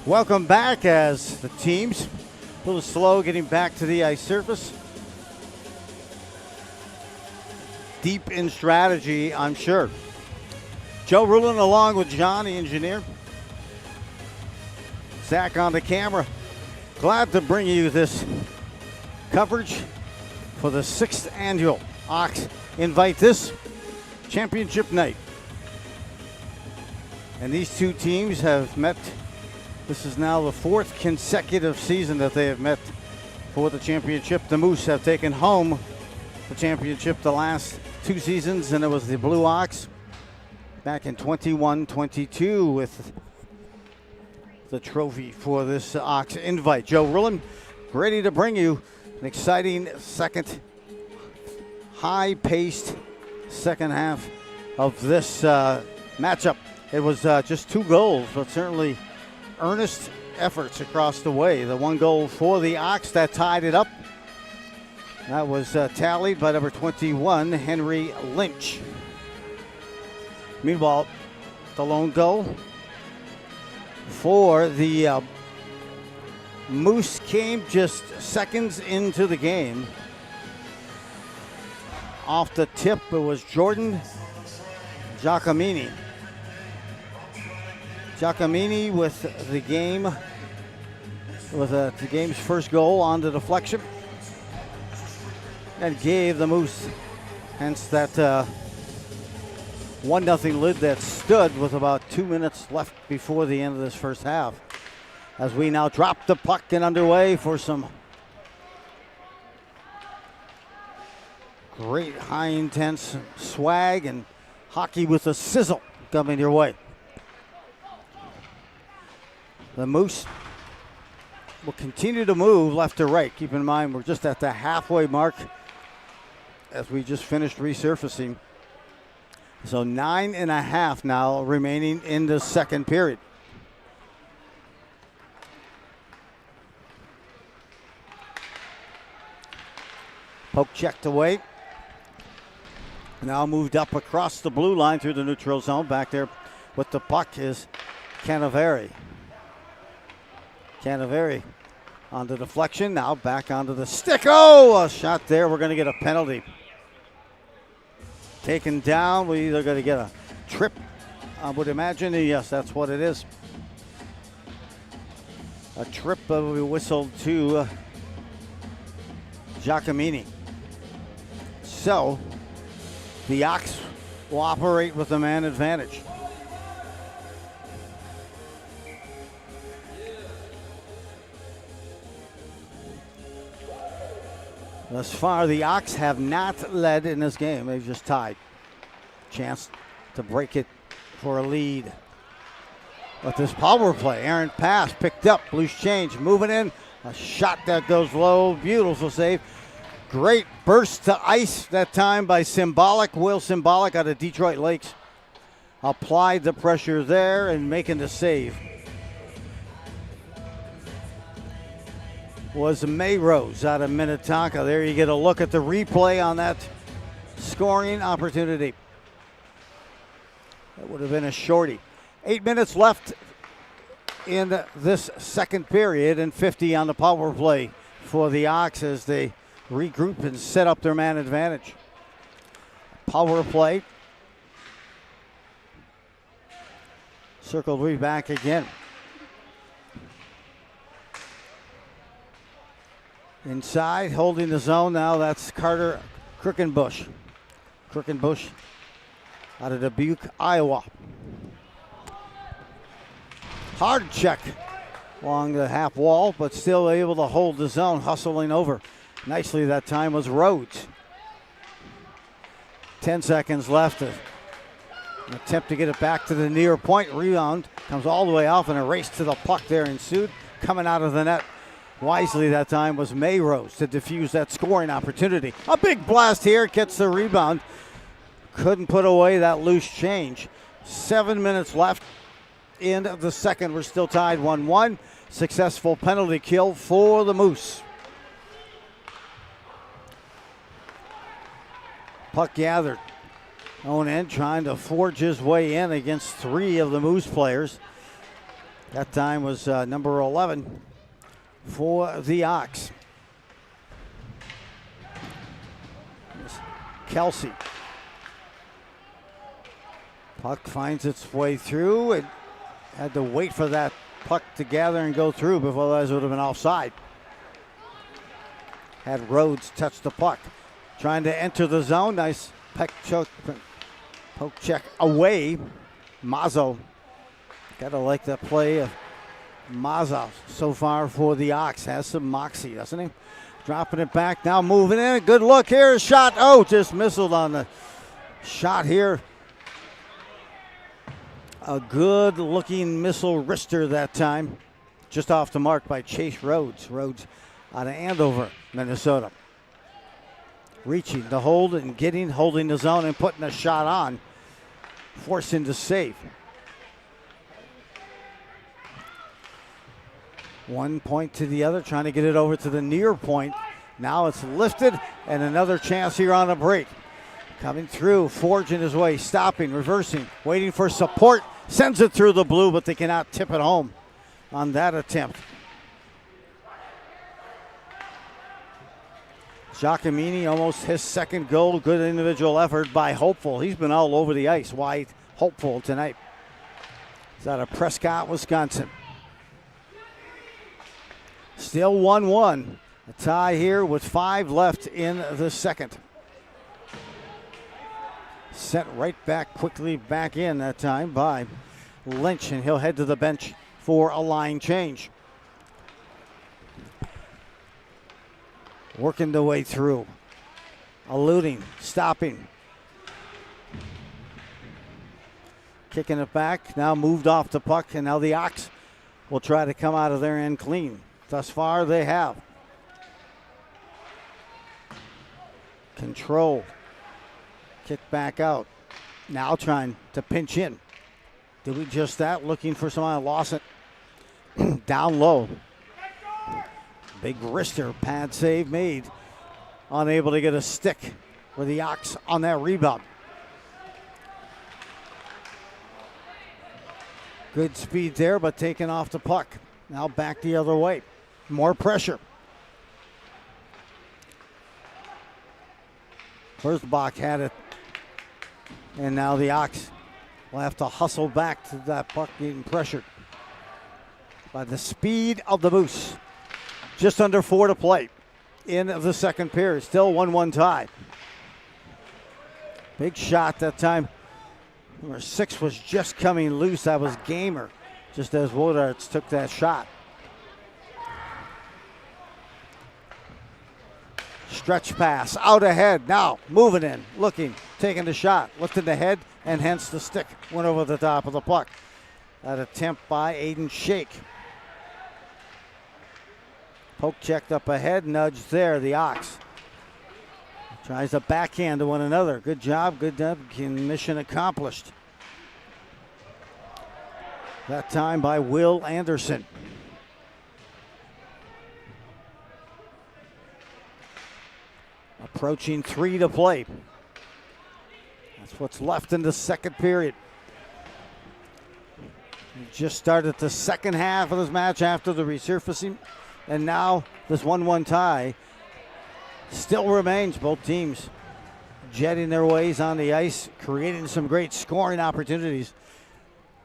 Speaker 1: Welcome back as the teams a little slow getting back to the ice surface. Deep in strategy, I'm sure. Joe Rulin along with John, the engineer. Zach on the camera. Glad to bring you this coverage for the 6th annual Ox Invite This Championship Night. And these two teams have met. This is now the 4th consecutive season that they have met for the championship. The Moose have taken home the championship the last 2 seasons, and it was the Blue Ox back in 21-22 with the trophy for this Ox Invite. Joe Rulin ready to bring you an exciting second, high-paced second half of this matchup. It was just 2 goals, but certainly earnest efforts across the way. The 1 goal for the Ox that tied it up. That was tallied by number 21, Henry Lynch. Meanwhile, the lone goal for the Moose came just seconds into the game. Off the tip, it was Jordan Giacomini. Giacomini with the game's first goal on the deflection. And gave the Moose, hence that 1-0 lead that stood with about 2 minutes left before the end of this first half. As we now drop the puck and underway for some great high intense swag and hockey with a sizzle coming your way. The Moose will continue to move left to right. Keep in mind, we're just at the halfway mark as we just finished resurfacing. So 9.5 now remaining in the second period. Poke checked away. Now moved up across the blue line through the neutral zone. Back there with the puck is Cannaveri. Cannaveri on the deflection, now back onto the stick. Oh, a shot there. We're going to get a penalty. Taken down. We're either going to get a trip, I would imagine. Yes, that's what it is. A trip will be whistled to Giacomini. So the Ox will operate with a man advantage. Thus far, the Ox have not led in this game. They've just tied. Chance to break it for a lead. But this power play, errant pass, picked up, loose change, moving in. A shot that goes low, beautiful save. Great burst to ice that time by Symbolic. Will Symbolic out of Detroit Lakes. Applied the pressure there and making the save was Mayrose out of Minnetonka. There you get a look at the replay on that scoring opportunity. That would have been a shorty. 8 minutes left in this second period and 50 on the power play for the Ox as they regroup and set up their man advantage. Power play. Circled way back again. Inside, holding the zone now, that's Carter Crookenbush. Crookenbush out of Dubuque, Iowa. Hard check along the half wall, but still able to hold the zone, hustling over. Nicely that time was Rhodes. 10 seconds left. An attempt to get it back to the near point. Rebound comes all the way off, and a race to the puck there ensued. Coming out of the net wisely that time was Mayrose to defuse that scoring opportunity. A big blast here, gets the rebound. Couldn't put away that loose change. 7 minutes left in the second. We're still tied 1-1. Successful penalty kill for the Moose. Puck gathered. Owen trying to forge his way in against 3 of the Moose players. That time was number 11 for the Ox. Kelsey. Puck finds its way through. It had to wait for that puck to gather and go through, but otherwise it would have been offside. Had Rhodes touch the puck. Trying to enter the zone. Nice poke check away. Mazzo. Gotta like that play of Mazzo so far for the Ox. Has some moxie, doesn't he? Dropping it back, now moving in. Good look here, shot. Oh, just missiled on the shot here. A good looking missile wrister that time. Just off the mark by Chase Rhodes. Rhodes out of Andover, Minnesota. Reaching the hold and holding the zone and putting a shot on. Forcing to save. 1 point to the other, trying to get it over to the near point. Now it's lifted, and another chance here on a break. Coming through, forging his way, stopping, reversing, waiting for support. Sends it through the blue, but they cannot tip it home on that attempt. Giacomini almost his second goal. Good individual effort by Hopeful. He's been all over the ice. Wide Hopeful tonight. He's out of Prescott, Wisconsin. Still 1-1. A tie here with 5 left in the second. Sent right back, quickly back in that time by Lynch, and he'll head to the bench for a line change. Working the way through. Eluding, stopping. Kicking it back, now moved off the puck, and now the Ox will try to come out of their end clean. Thus far, they have. Control. Kick back out. Now trying to pinch in. Doing just that, looking for someone. Lost it. Down low. Big wrister, pad save made. Unable to get a stick for the Ox on that rebound. Good speed there, but taken off the puck. Now back the other way. More pressure. Herzbach had it. And now the Ox will have to hustle back to that puck, getting pressured by the speed of the Moose. Just under 4 to play in the second period. Still 1-1 tie. Big shot that time. Number 6 was just coming loose. That was Gamer, just as Wodarts took that shot. Stretch pass out ahead. Now moving in, looking, taking the shot, lifted the head, and hence the stick went over the top of the puck. That attempt by Aiden Shake. Poke checked up ahead, nudge there. The Ox tries a backhand to one another. Good job, good mission accomplished. That time by Will Anderson. Approaching 3 to play. That's what's left in the second period. We just started the second half of this match after the resurfacing. And now this 1-1 tie still remains. Both teams jetting their ways on the ice, creating some great scoring opportunities.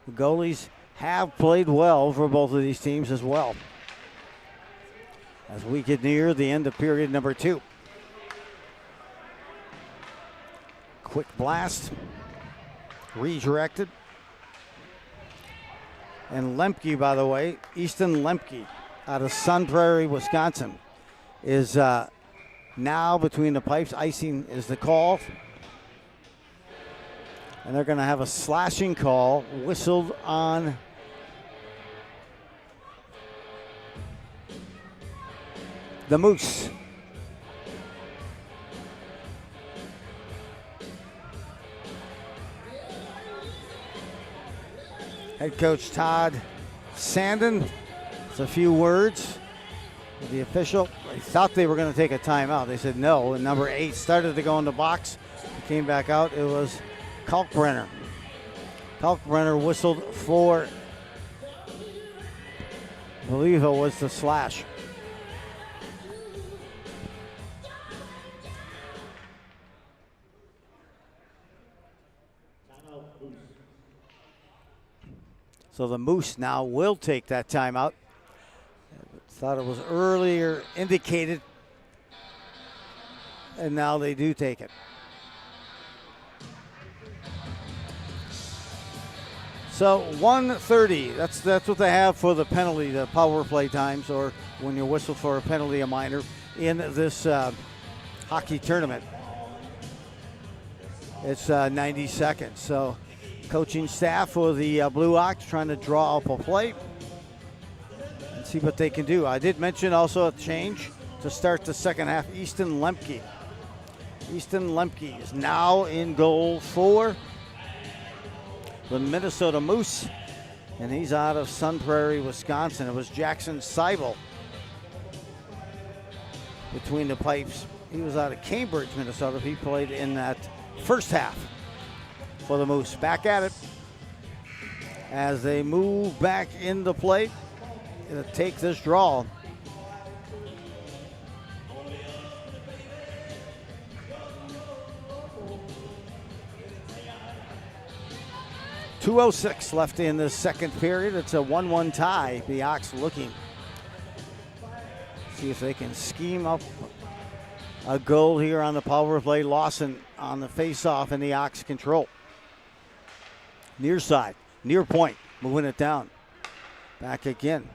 Speaker 1: The goalies have played well for both of these teams as well, as we get near the end of period number 2. Quick blast, redirected. And Lemke, by the way, Easton Lemke out of Sun Prairie, Wisconsin, is now between the pipes. Icing is the call. And they're going to have a slashing call whistled on the Moose. Head coach Todd Sandin. It's a few words with the official. They thought they were going to take a timeout. They said no, and number 8 started to go in the box. Came back out. It was Kalkbrenner. Kalkbrenner whistled for believe it was the slash. So the Moose now will take that timeout. Thought it was earlier indicated, and now they do take it. So 1:30, that's what they have for the penalty, the power play times, or when you whistle for a penalty, a minor, in this hockey tournament. It's 90 seconds. So coaching staff for the Blue Ox trying to draw up a play and see what they can do. I did mention also a change to start the second half. Easton Lemke. Easton Lemke is now in goal for the Minnesota Moose, and he's out of Sun Prairie, Wisconsin. It was Jackson Seibel between the pipes. He was out of Cambridge, Minnesota. He played in that first half for the Moose. Back at it as they move back in the play to take this draw. .206 left in the second period. It's a 1-1 tie. The Ox looking. See if they can scheme up a goal here on the power play. Lawson on the face-off in the Ox control. Near side, near point, moving it down. Back again.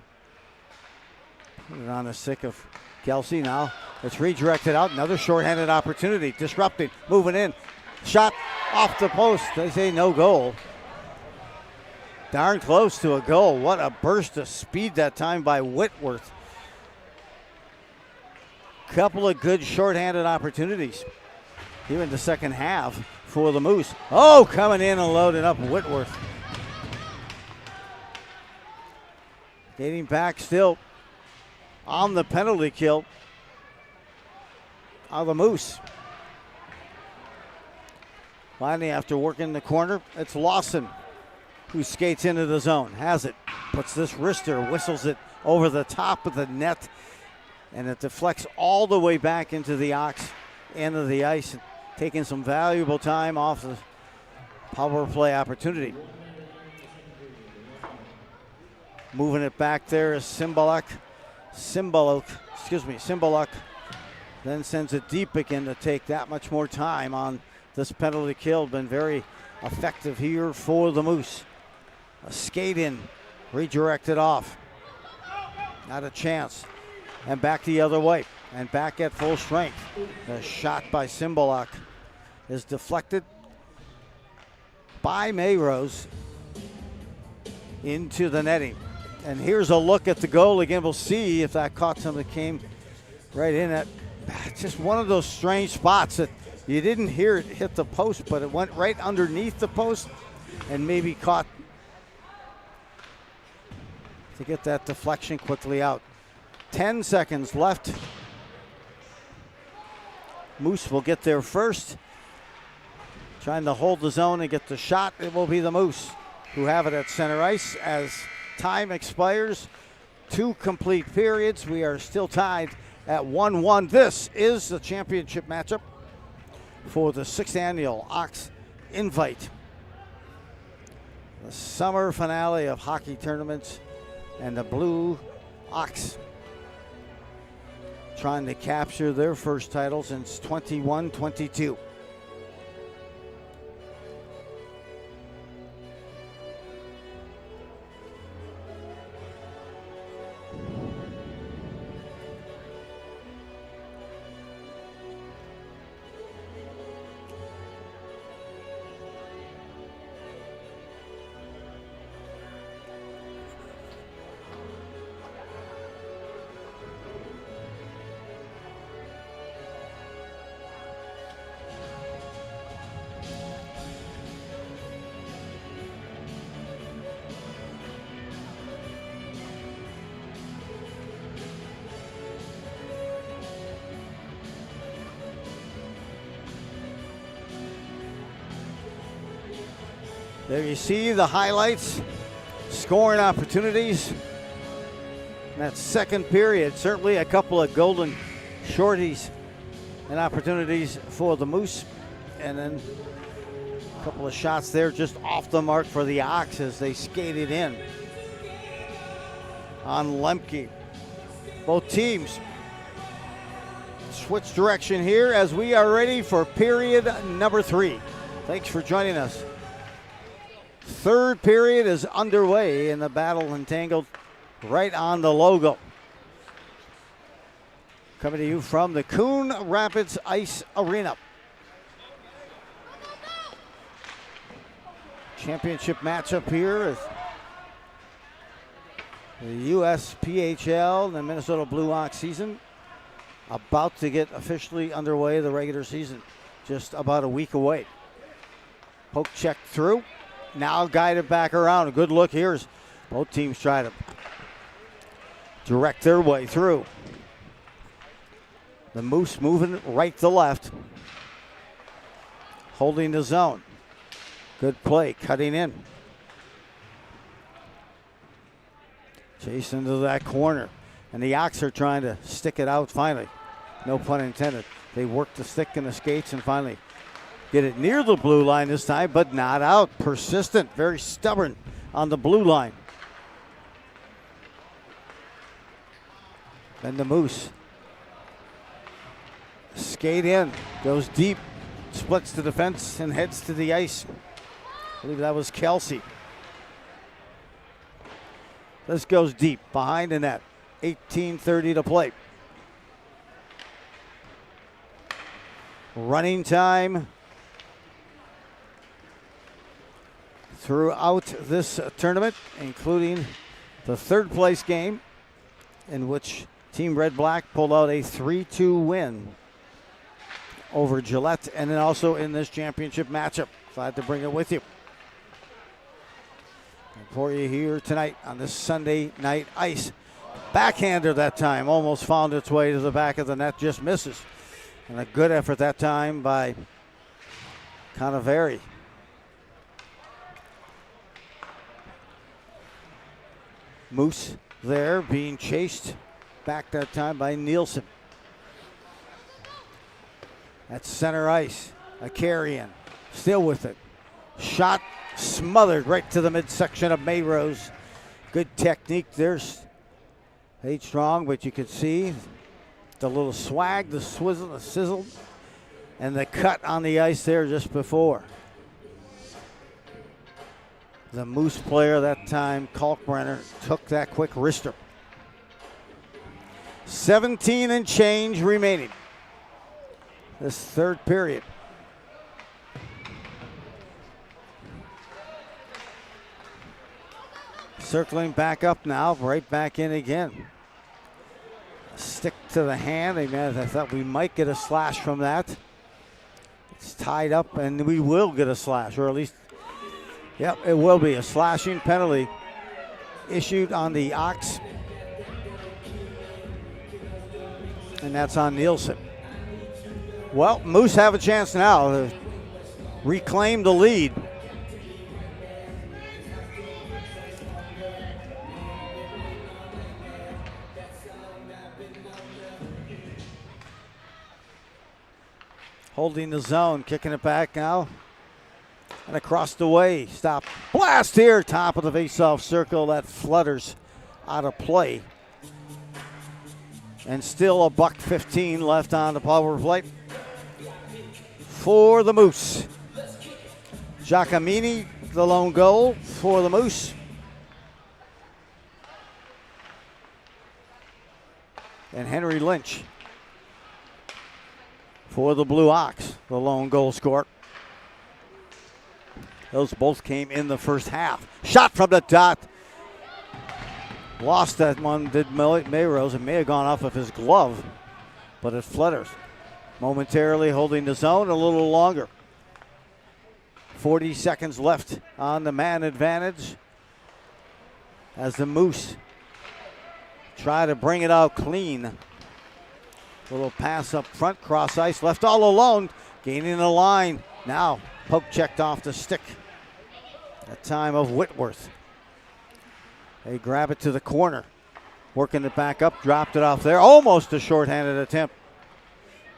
Speaker 1: Put it on the stick of Kelsey now. It's redirected out. Another shorthanded opportunity. Disrupting, moving in. Shot off the post. They say no goal. Darn close to a goal. What a burst of speed that time by Whitworth. Couple of good shorthanded opportunities here in the second half for the Moose. Oh, coming in and loading up Whitworth. Dating back still on the penalty kill of the Moose. Finally, after working the corner, it's Lawson who skates into the zone. Has it, puts this wrister, whistles it over the top of the net, and it deflects all the way back into the Ox end of the ice, taking some valuable time off the power play opportunity. Moving it back there is Cymbaluk, then sends it deep again to take that much more time on this penalty kill. Been very effective here for the Moose. A skate in, redirected off. Not a chance. And back the other way. And back at full strength. The shot by Cymbaluk is deflected by Mayrose into the netting. And here's a look at the goal again. We'll see if that caught something that came right in it. Just one of those strange spots that you didn't hear it hit the post, but it went right underneath the post and maybe caught to get that deflection quickly out. 10 seconds left. Moose will get there first. Trying to hold the zone and get the shot. It will be the Moose who have it at center ice as time expires. 2 complete periods. We are still tied at 1-1. This is the championship matchup for the 6th annual Ox Invite. The summer finale of hockey tournaments, and the Blue Ox trying to capture their first title since 21-22. There you see the highlights, scoring opportunities. in that second period. Certainly a couple of golden shorties and opportunities for the Moose. And then a couple of shots there just off the mark for the Ox as they skated in on Lemke. Both teams switch direction here as we are ready for period number 3. Thanks for joining us. Third period is underway in the battle entangled right on the logo. Coming to you from the Coon Rapids Ice Arena. Championship matchup here is the USPHL and the Minnesota Blue Ox season about to get officially underway. The regular season just about a week away. Poke check through. Now guided back around. A good look here as both teams try to direct their way through. The Moose moving right to left. Holding the zone. Good play, cutting in. Chasing to that corner. And the Ox are trying to stick it out finally. No pun intended. They work the stick and the skates and finally get it near the blue line this time, but not out. Persistent, very stubborn on the blue line. Then the Moose. Skate in, goes deep, splits the defense and heads to the ice. I believe that was Kelsey. This goes deep, behind the net. 18:30 to play. Running time throughout this tournament, including the third place game in which Team Red Black pulled out a 3-2 win over Gillette, and then also in this championship matchup. Glad to bring it with you. And for you here tonight on this Sunday night ice. Backhander that time, almost found its way to the back of the net, just misses. And a good effort that time by Conaveri. Moose there being chased back that time by Nielsen. At center ice, a carry-in, still with it. Shot smothered right to the midsection of Mayrose. Good technique. There's H. Strong, but you could see the little swag, the swizzle, the sizzle, and the cut on the ice there just before. The Moose player that time, Kalkbrenner, took that quick wrister. 17 and change remaining. This third period. Circling back up now, right back in again. Stick to the hand. I thought we might get a slash from that. It's tied up, and we will get a slash, or at least, yep, it will be a slashing penalty issued on the Ox. And that's on Nielsen. Well, Moose have a chance now to reclaim the lead. Holding the zone, kicking it back now. And across the way, stop. Blast here, top of the face-off circle. That flutters out of play. And still a $1:15 left on the power play for the Moose. Giacomini, the lone goal for the Moose. And Henry Lynch for the Blue Ox, the lone goal scorer. Those both came in the first half. Shot from the dot. Lost that one, did Mayrose. It may have gone off of his glove, but it flutters. Momentarily holding the zone a little longer. 40 seconds left on the man advantage as the Moose try to bring it out clean. Little pass up front, cross ice, left all alone, gaining the line. Now, poke checked off the stick. That time of Whitworth. They grab it to the corner. Working it back up, dropped it off there. Almost a shorthanded attempt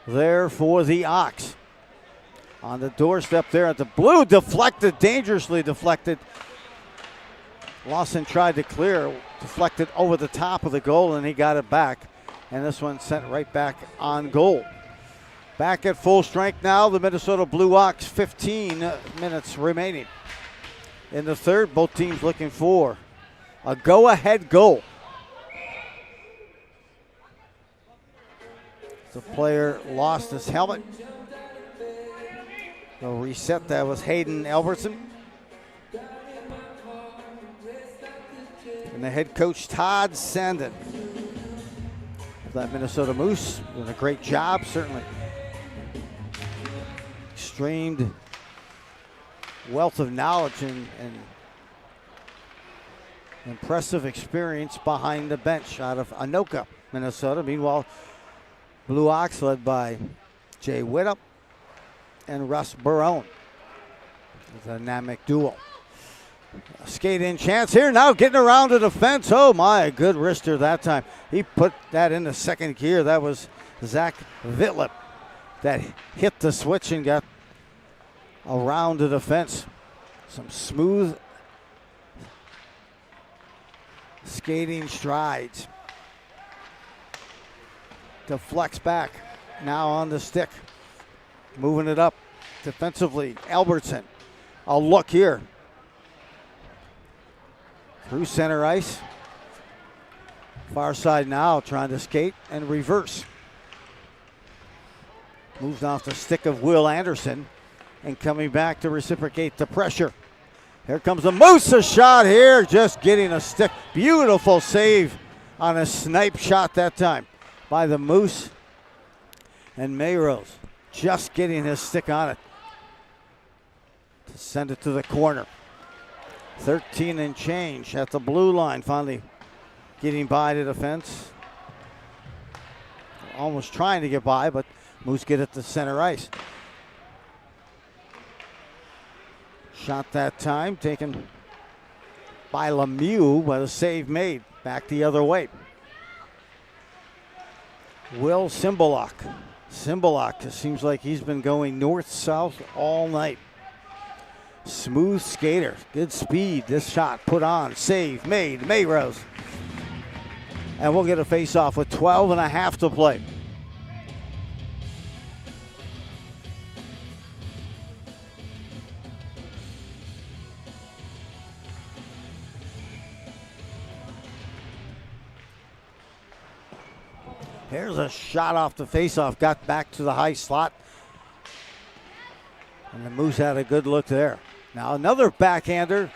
Speaker 1: there for the Ox. On the doorstep there at the blue, deflected, dangerously deflected. Lawson tried to clear, deflected over the top of the goal, and he got it back. And this one sent right back on goal. Back at full strength now, the Minnesota Blue Ox, 15 minutes remaining. In the third, both teams looking for a go-ahead goal. The player lost his helmet. The reset, that was Hayden Albertson. And the head coach, Todd Sandin. That Minnesota Moose doing a great job, certainly. Extreme wealth of knowledge and impressive experience behind the bench out of Anoka, Minnesota. Meanwhile, Blue Ox led by Jay Whittup and Russ Barone. The dynamic duo. Skate in chance here now, getting around the defense. Oh my, good wrister that time. He put that in the second gear. That was Zach Vitlip that hit the switch and got around the defense. Some smooth skating strides. Deflects back, now on the stick. Moving it up defensively, Albertson. A look here. Through center ice. Far side now, trying to skate and reverse. Moves off the stick of Will Anderson and coming back to reciprocate the pressure. Here comes the Moose, a shot here, just getting a stick. Beautiful save on a snipe shot that time by the Moose. And Mayrose just getting his stick on it to send it to the corner. 13 and change at the blue line, finally getting by the defense. Almost trying to get by, but Moose get it to center ice. Shot that time, taken by Lemieux, but a save made. Back the other way. Will Cymbaluk. Cymbaluk, it seems like he's been going north-south all night. Smooth skater, good speed. This shot put on, save made, Mayrose. And we'll get a face-off with 12 and a half to play. Here's a shot off the face-off, got back to the high slot. And the Moose had a good look there. Now another backhander,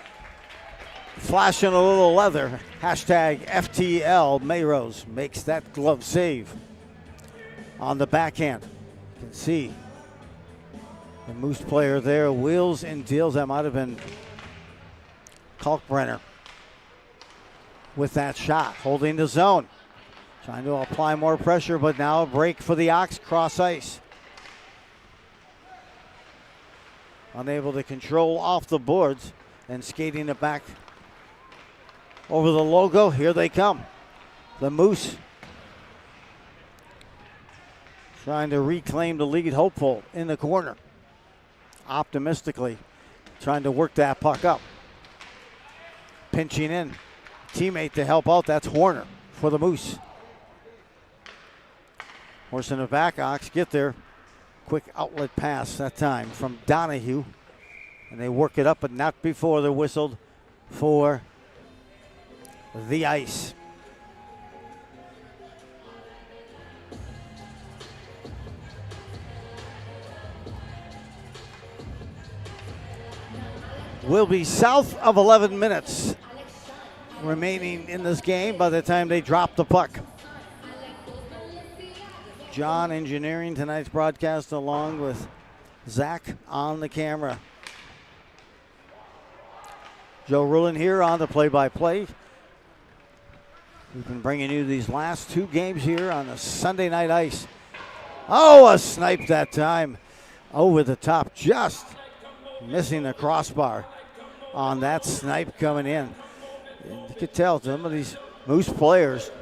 Speaker 1: flashing a little leather. Hashtag FTL. Mayrose makes that glove save on the backhand. You can see the Moose player there, wheels and deals. That might have been Kalkbrenner with that shot, holding the zone. Trying to apply more pressure, but now a break for the Ox, cross ice. Unable to control off the boards and skating it back over the logo. Here they come. The Moose trying to reclaim the lead, hopeful in the corner. Optimistically trying to work that puck up. Pinching in. Teammate to help out. That's Horner for the Moose. Horse in the back. Ox get there. Quick outlet pass that time from Donahue. And they work it up, but not before they're whistled for the ice. Will be south of 11 minutes remaining in this game by the time they drop the puck. John engineering tonight's broadcast along with Zach on the camera. Joe Rulin here on the play-by-play. We've been bringing you these last two games here on the Sunday night ice. Oh, a snipe that time over the top, just missing the crossbar on that snipe coming in. And you could tell some of these Moose players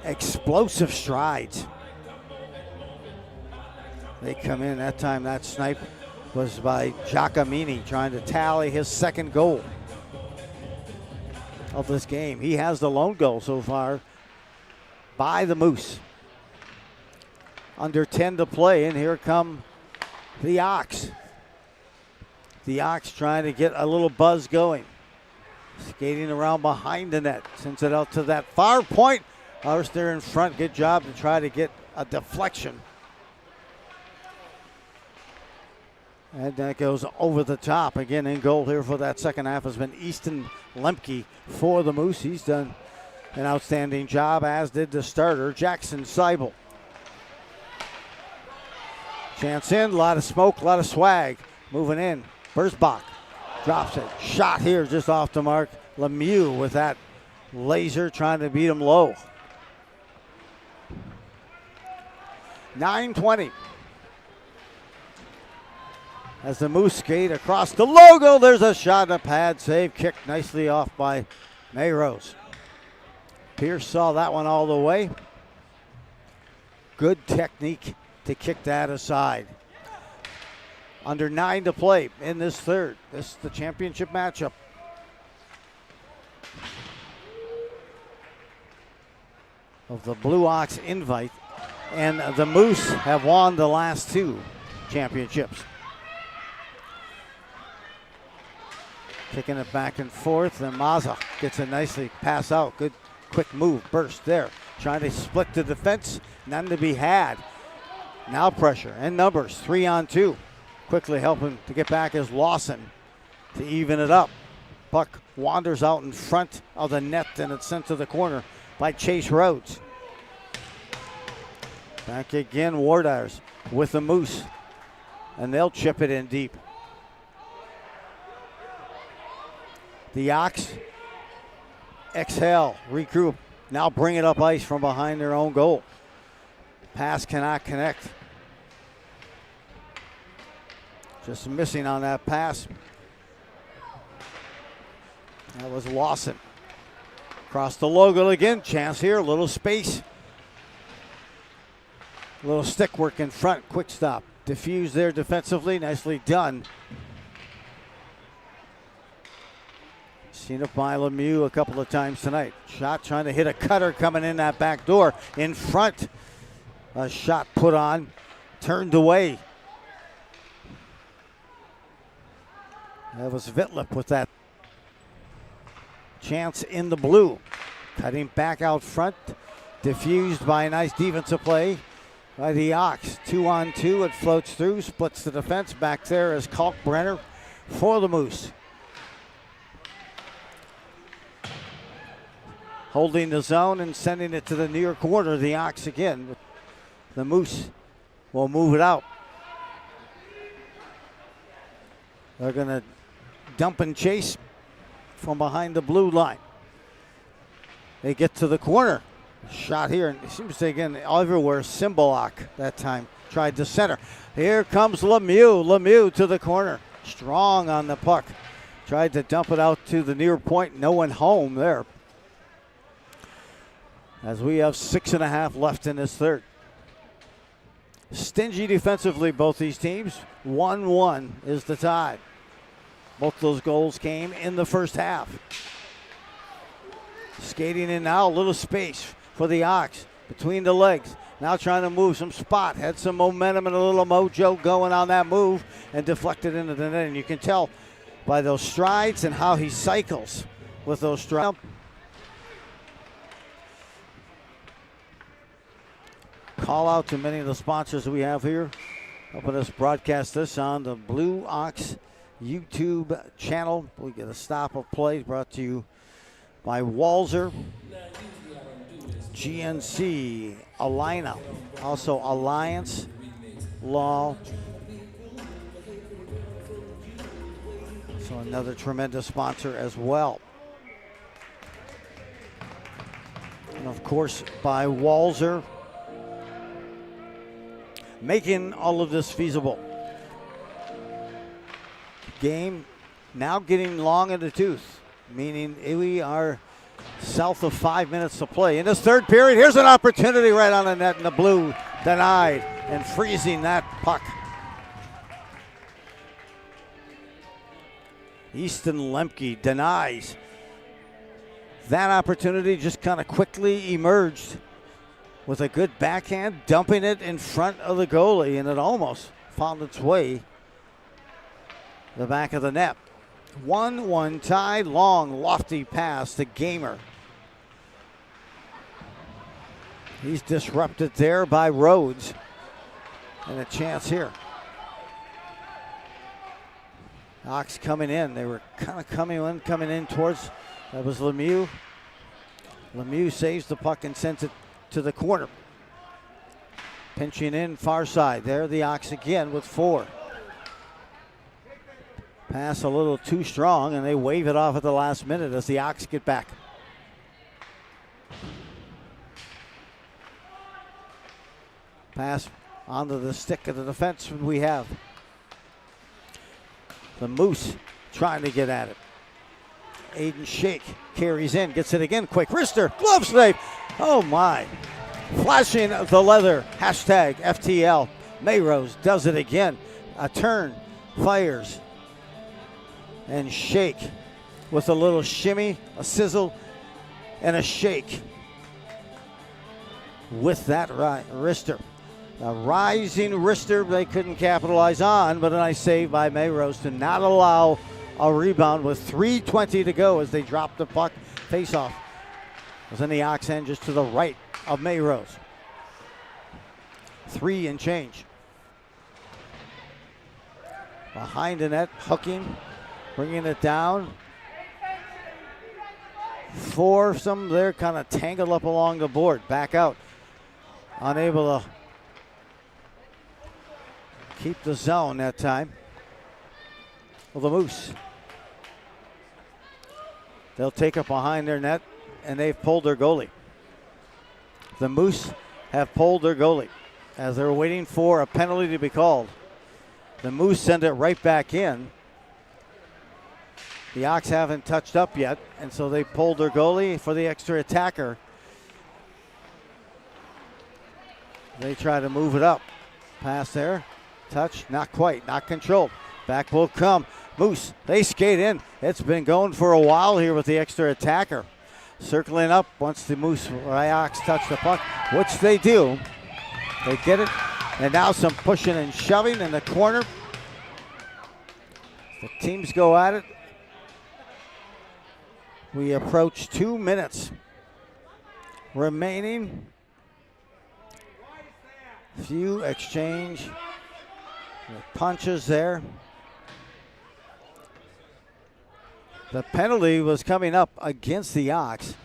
Speaker 1: explosive strides. They come in that time. That snipe was by Giacomini, trying to tally his second goal of this game. He has the lone goal so far by the Moose. Under 10 to play, and here come the Ox. The Ox trying to get a little buzz going. Skating around behind the net. Sends it out to that far point. Ours there in front. Good job to try to get a deflection. And that goes over the top. Again, in goal here for that second half has been Easton Lemke for the Moose. He's done an outstanding job, as did the starter, Jackson Seibel. Chance in, a lot of smoke, a lot of swag. Moving in, Bursbach drops it. Shot here just off the mark. Lemieux with that laser trying to beat him low. 9:20. As the Moose skate across the logo, there's a shot, a pad save, kicked nicely off by Mayrose. Pierce saw that one all the way. Good technique to kick that aside. Under 9 to play in this third. This is the championship matchup. Of the Blue Ox invite. And the Moose have won the last 2 championships. Kicking it back and forth, and Mazza gets it nicely, pass out, good quick move, burst there. Trying to split the defense, none to be had. Now pressure and numbers, 3-on-2. Quickly helping to get back is Lawson to even it up. Puck wanders out in front of the net, and it's sent to the corner by Chase Rhodes. Back again, Wardars with the Moose, and they'll chip it in deep. The Ox exhale, regroup, now bring it up ice from behind their own goal. Pass cannot connect. Just missing on that pass. That was Lawson. Across the logo again, chance here, little space. A little stick work in front, quick stop. Diffused there defensively, nicely done. Seen it by Lemieux a couple of times tonight. Shot trying to hit a cutter coming in that back door. In front, a shot put on, turned away. That was Vitlip with that chance in the blue. Cutting back out front, diffused by a nice defensive play by the Ox. 2-on-2, it floats through, splits the defense. Back there is Kalkbrenner for the Moose. Holding the zone and sending it to the near corner. The Ox again. The Moose will move it out. They're going to dump and chase from behind the blue line. They get to the corner. Shot here, and it seems to again everywhere. Simbolak that time tried to center. Here comes Lemieux. Lemieux to the corner. Strong on the puck. Tried to dump it out to the near point. No one home there. As we have 6.5 left in this third. Stingy defensively, both these teams. 1-1 is the tie. Both those goals came in the first half. Skating in now, a little space for the Ox between the legs. Now trying to move some spot. Had some momentum and a little mojo going on that move and deflected into the net. And you can tell by those strides and how he cycles with those strides. Call out to many of the sponsors we have here, helping us broadcast this on the Blue Ox YouTube channel. We get a stop of play brought to you by Walzer, GNC, Alina, also Alliance Law. So another tremendous sponsor as well. And of course by Walzer, making all of this feasible. Game now getting long in the tooth, meaning we are south of 5 minutes to play. In this third period, here's an opportunity right on the net, and the blue denied and freezing that puck. Easton Lemke denies. That opportunity just kind of quickly emerged with a good backhand, dumping it in front of the goalie, and it almost found its way the back of the net. 1-1 tie, long, lofty pass to Gamer. He's disrupted there by Rhodes. And a chance here. Ox coming in. They were kind of coming in towards, that was Lemieux. Lemieux saves the puck and sends it to the corner. Pinching in far side. There the Ox again with 4. Pass a little too strong, and they wave it off at the last minute as the Ox get back. Pass onto the stick of the defenseman we have. The Moose trying to get at it. Aiden Shake carries in, gets it again, quick wrister, glove save. Oh my. Flashing the leather, hashtag FTL. Mayrose does it again. A turn, fires. And Shake with a little shimmy, a sizzle, and a shake with that wrister. A rising wrister they couldn't capitalize on, but a nice save by Mayrose to not allow a rebound with 3:20 to go as they drop the puck. Face-off was in the Ox end just to the right of Mayrose. 3 and change. Behind the net, hooking. Bringing it down. Foursome there, kind of tangled up along the board. Back out. Unable to keep the zone that time. Well, the Moose. They'll take it behind their net, and they've pulled their goalie. The Moose have pulled their goalie as they're waiting for a penalty to be called. The Moose send it right back in. The Ox haven't touched up yet, and so they pulled their goalie for the extra attacker. They try to move it up. Pass there. Touch, not quite, not controlled. Back will come. Moose, they skate in. It's been going for a while here with the extra attacker. Circling up once the Moose or Ox touch the puck, which they do. They get it, and now some pushing and shoving in the corner. The teams go at it. We approach 2 minutes remaining. Few exchange punches there. The penalty was coming up against the Ox.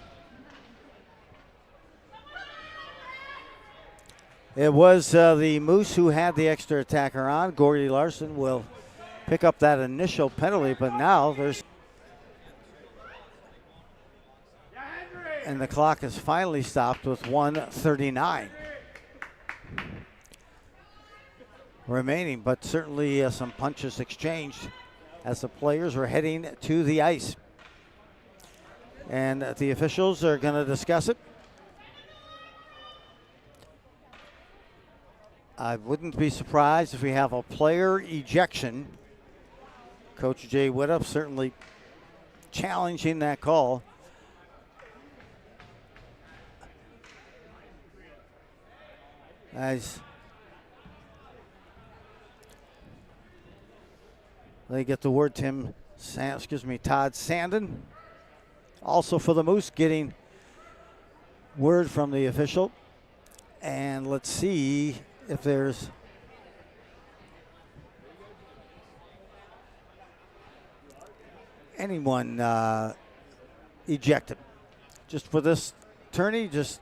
Speaker 1: It was the Moose who had the extra attacker on. Gordy Larson will pick up that initial penalty, but now there's... And the clock is finally stopped with 1:39 remaining, but certainly some punches exchanged as the players are heading to the ice. And the officials are going to discuss it. I wouldn't be surprised if we have a player ejection. Coach Jay Widdop certainly challenging that call. As they get the word, Todd Sandin, also for the Moose, getting word from the official. And let's see if there's anyone ejected. Just for this tourney, just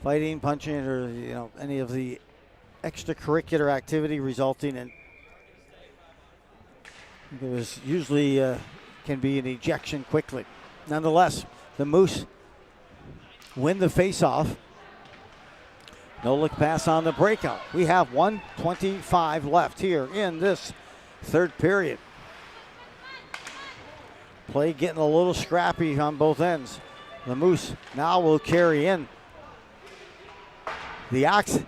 Speaker 1: fighting, punching, or any of the extracurricular activity resulting in. It was usually can be an ejection quickly. Nonetheless, the Moose win the face-off. No look pass on the breakout. We have 1:25 left here in this third period. Play getting a little scrappy on both ends. The Moose now will carry in. The Ox,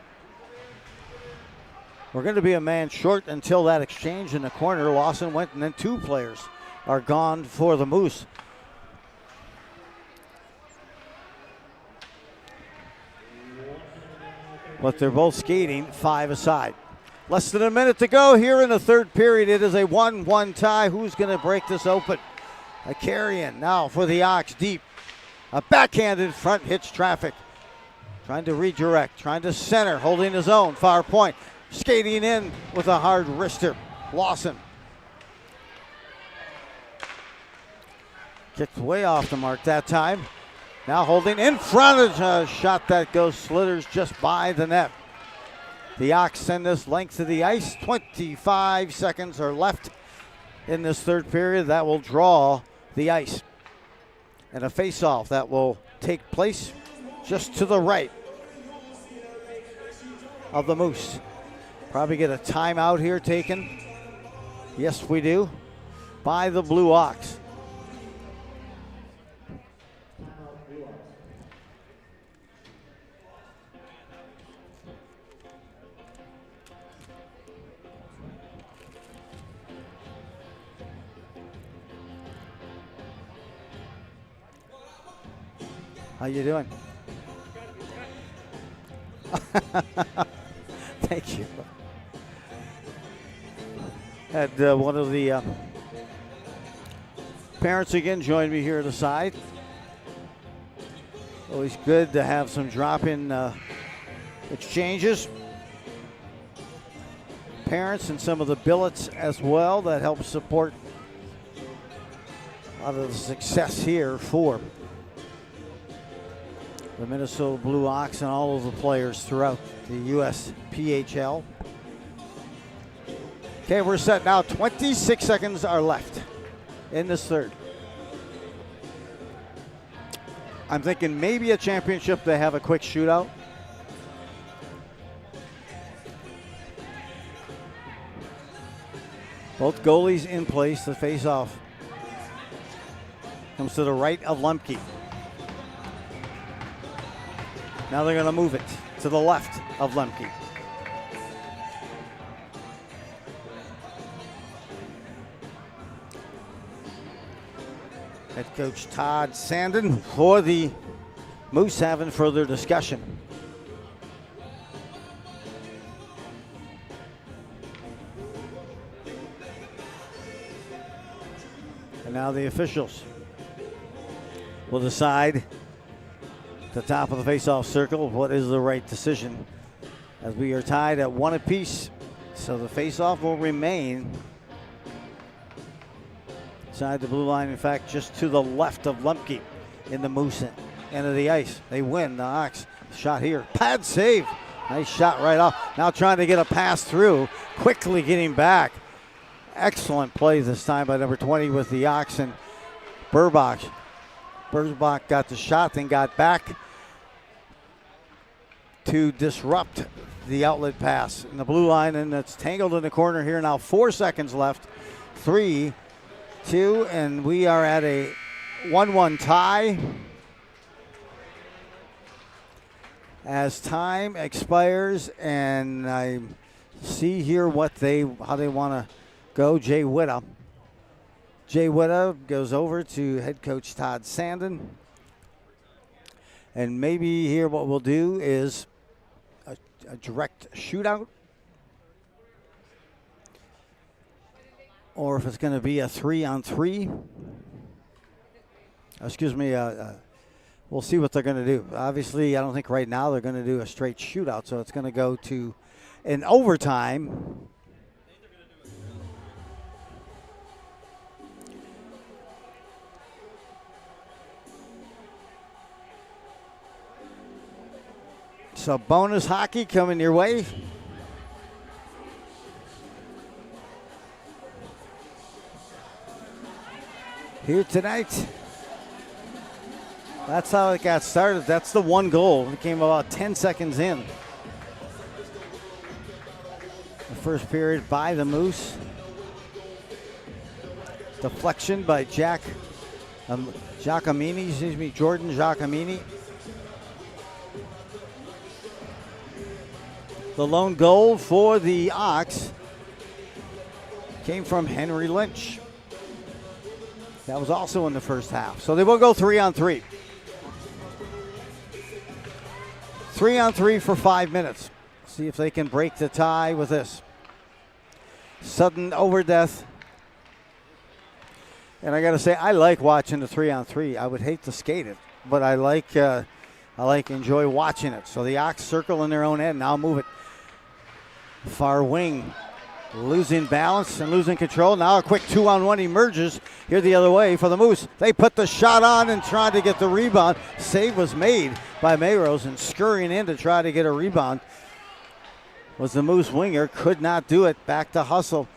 Speaker 1: we're going to be a man short until that exchange in the corner. Lawson went, and then 2 players are gone for the Moose. But they're both skating 5 aside. Less than a minute to go here in the third period. It is a 1-1 tie. Who's going to break this open? A carry-in now for the Ox deep. A backhanded front hits traffic. Trying to redirect, trying to center, holding his own, far point. Skating in with a hard wrister. Lawson. Kicked way off the mark that time. Now holding in front of a shot that goes slithers just by the net. The Ox send this length of the ice. 25 seconds are left in this third period. That will draw the ice. And a face-off that will take place just to the right of the Moose. Probably get a timeout here taken. Yes, we do. By the Blue Ox. How you doing? Thank you. Had one of the parents again join me here at the side. Always good to have some drop-in exchanges. Parents and some of the billets as well that help support a lot of the success here for the Minnesota Blue Ox and all of the players throughout the USPHL. Okay, we're set now. 26 seconds are left in this third. I'm thinking maybe a championship, they have a quick shootout. Both goalies in place. The face-off comes to the right of Lemke. Now they're going to move it to the left of Lemke. Head coach Todd Sandin for the Moose having further discussion. And now the officials will decide the top of the face-off circle what is the right decision, as we are tied at 1 apiece. So the face-off will remain inside the blue line. In fact, just to the left of Lemke in the Moose end of the ice. They win. The Ox shot here. Pad save. Nice shot right off. Now trying to get a pass through. Quickly getting back. Excellent play this time by number 20 with the Ox and Burbach. Burbach got the shot, then got back to disrupt the outlet pass in the blue line, and it's tangled in the corner here. Now 4 seconds left. 3, 2, and we are at a 1-1 tie. As time expires, and I see here how they want to go. Jay Witta goes over to head coach Todd Sandin. And maybe here what we'll do is a direct shootout. Or if it's going to be a 3-on-3. Excuse me, we'll see what they're going to do. Obviously, I don't think right now they're going to do a straight shootout, so it's going to go to an overtime. So bonus hockey coming your way. Here tonight. That's how it got started. That's the one goal. It came about 10 seconds in. The first period by the Moose. Deflection by Jack Jordan Giacomini. The lone goal for the Ox came from Henry Lynch. That was also in the first half. So they will go 3-on-3. 3-on-3 for 5 minutes. See if they can break the tie with this. Sudden overdeath. And I got to say, I like watching the 3-on-3. I would hate to skate it, but enjoy watching it. So the Ox circle in their own end. Now move it. Far wing. Losing balance and losing control. Now a quick 2-on-1 emerges here the other way for the Moose. They put the shot on and tried to get the rebound. Save was made by Mayrose, and scurrying in to try to get a rebound was the Moose winger. Could not do it. Back to hustle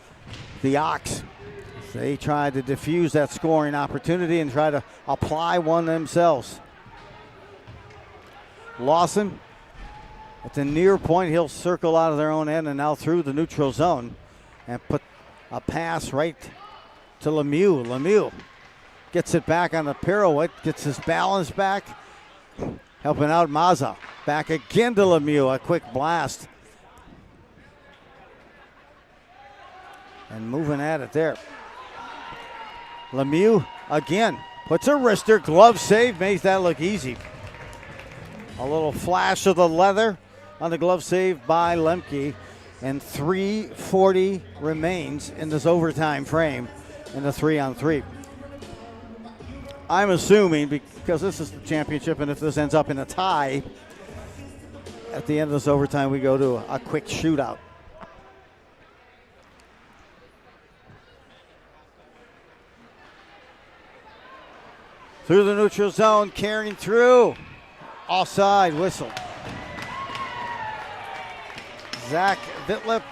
Speaker 1: the Ox. They tried to defuse that scoring opportunity and try to apply one themselves. Lawson at the near point. He'll circle out of their own end and now through the neutral zone and put a pass right to Lemieux. Lemieux gets it back on the pirouette, gets his balance back, helping out Mazza. Back again to Lemieux, a quick blast. And moving at it there. Lemieux again puts a wrister, glove save, makes that look easy. A little flash of the leather on the glove save by Lemke, and 3:40 remains in this overtime frame in the 3-on-3. I'm assuming, because this is the championship, and if this ends up in a tie, at the end of this overtime we go to a quick shootout. Through the neutral zone, carrying through. Offside whistle. Zach Vitlip.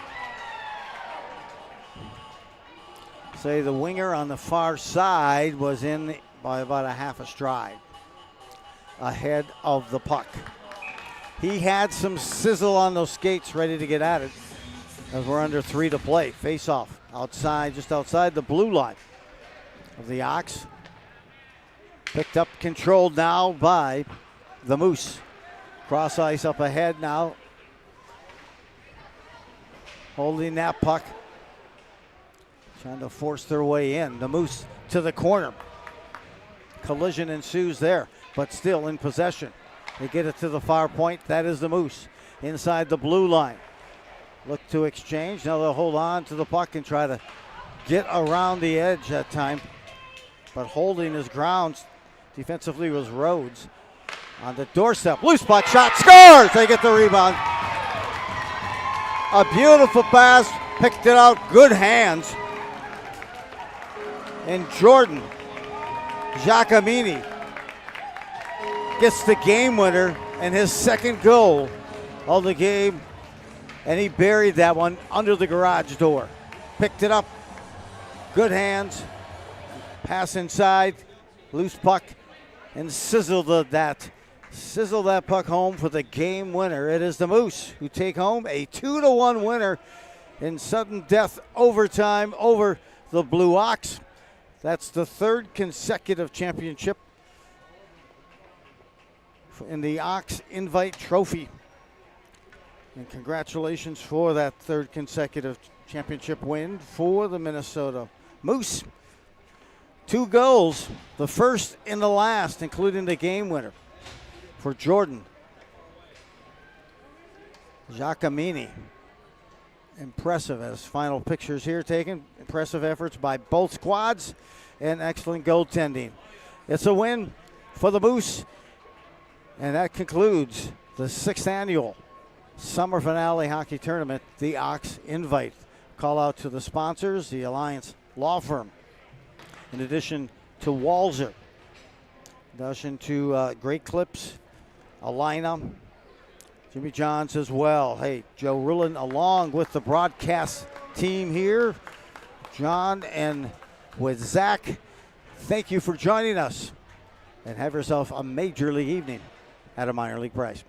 Speaker 1: Say the winger on the far side was in by about a half a stride ahead of the puck. He had some sizzle on those skates, ready to get at it as we're under 3 to play. Face off outside, just outside the blue line of the Ox. Picked up, controlled now by the Moose. Cross ice up ahead now. Holding that puck. Trying to force their way in. The Moose to the corner. Collision ensues there, but still in possession. They get it to the far point. That is the Moose. Inside the blue line. Look to exchange. Now they'll hold on to the puck and try to get around the edge that time. But holding his ground defensively was Rhodes. On the doorstep, loose puck shot, scores! They get the rebound. A beautiful pass, picked it out, good hands. And Jordan Giacomini gets the game winner and his second goal of the game. And he buried that one under the garage door. Picked it up, good hands, pass inside, loose puck, and sizzled that puck home for the game winner. It is the Moose who take home a 2-1 winner in sudden death overtime over the Blue Ox. That's the third consecutive championship in the Ox Invite Trophy. And congratulations for that third consecutive championship win for the Minnesota Moose. 2 goals, the first and the last, including the game winner for Jordan Giacomini. Impressive, as final pictures here taken. Impressive efforts by both squads and excellent goaltending. It's a win for the Moose, and that concludes the 6th annual summer finale hockey tournament, the Ox Invite. Call out to the sponsors, the Alliance Law Firm, in addition to Walzer, in addition to Great Clips, Alina, Jimmy Johns as well. Hey, Joe Rulin along with the broadcast team here. John and with Zach, thank you for joining us, and have yourself a major league evening at a minor league price.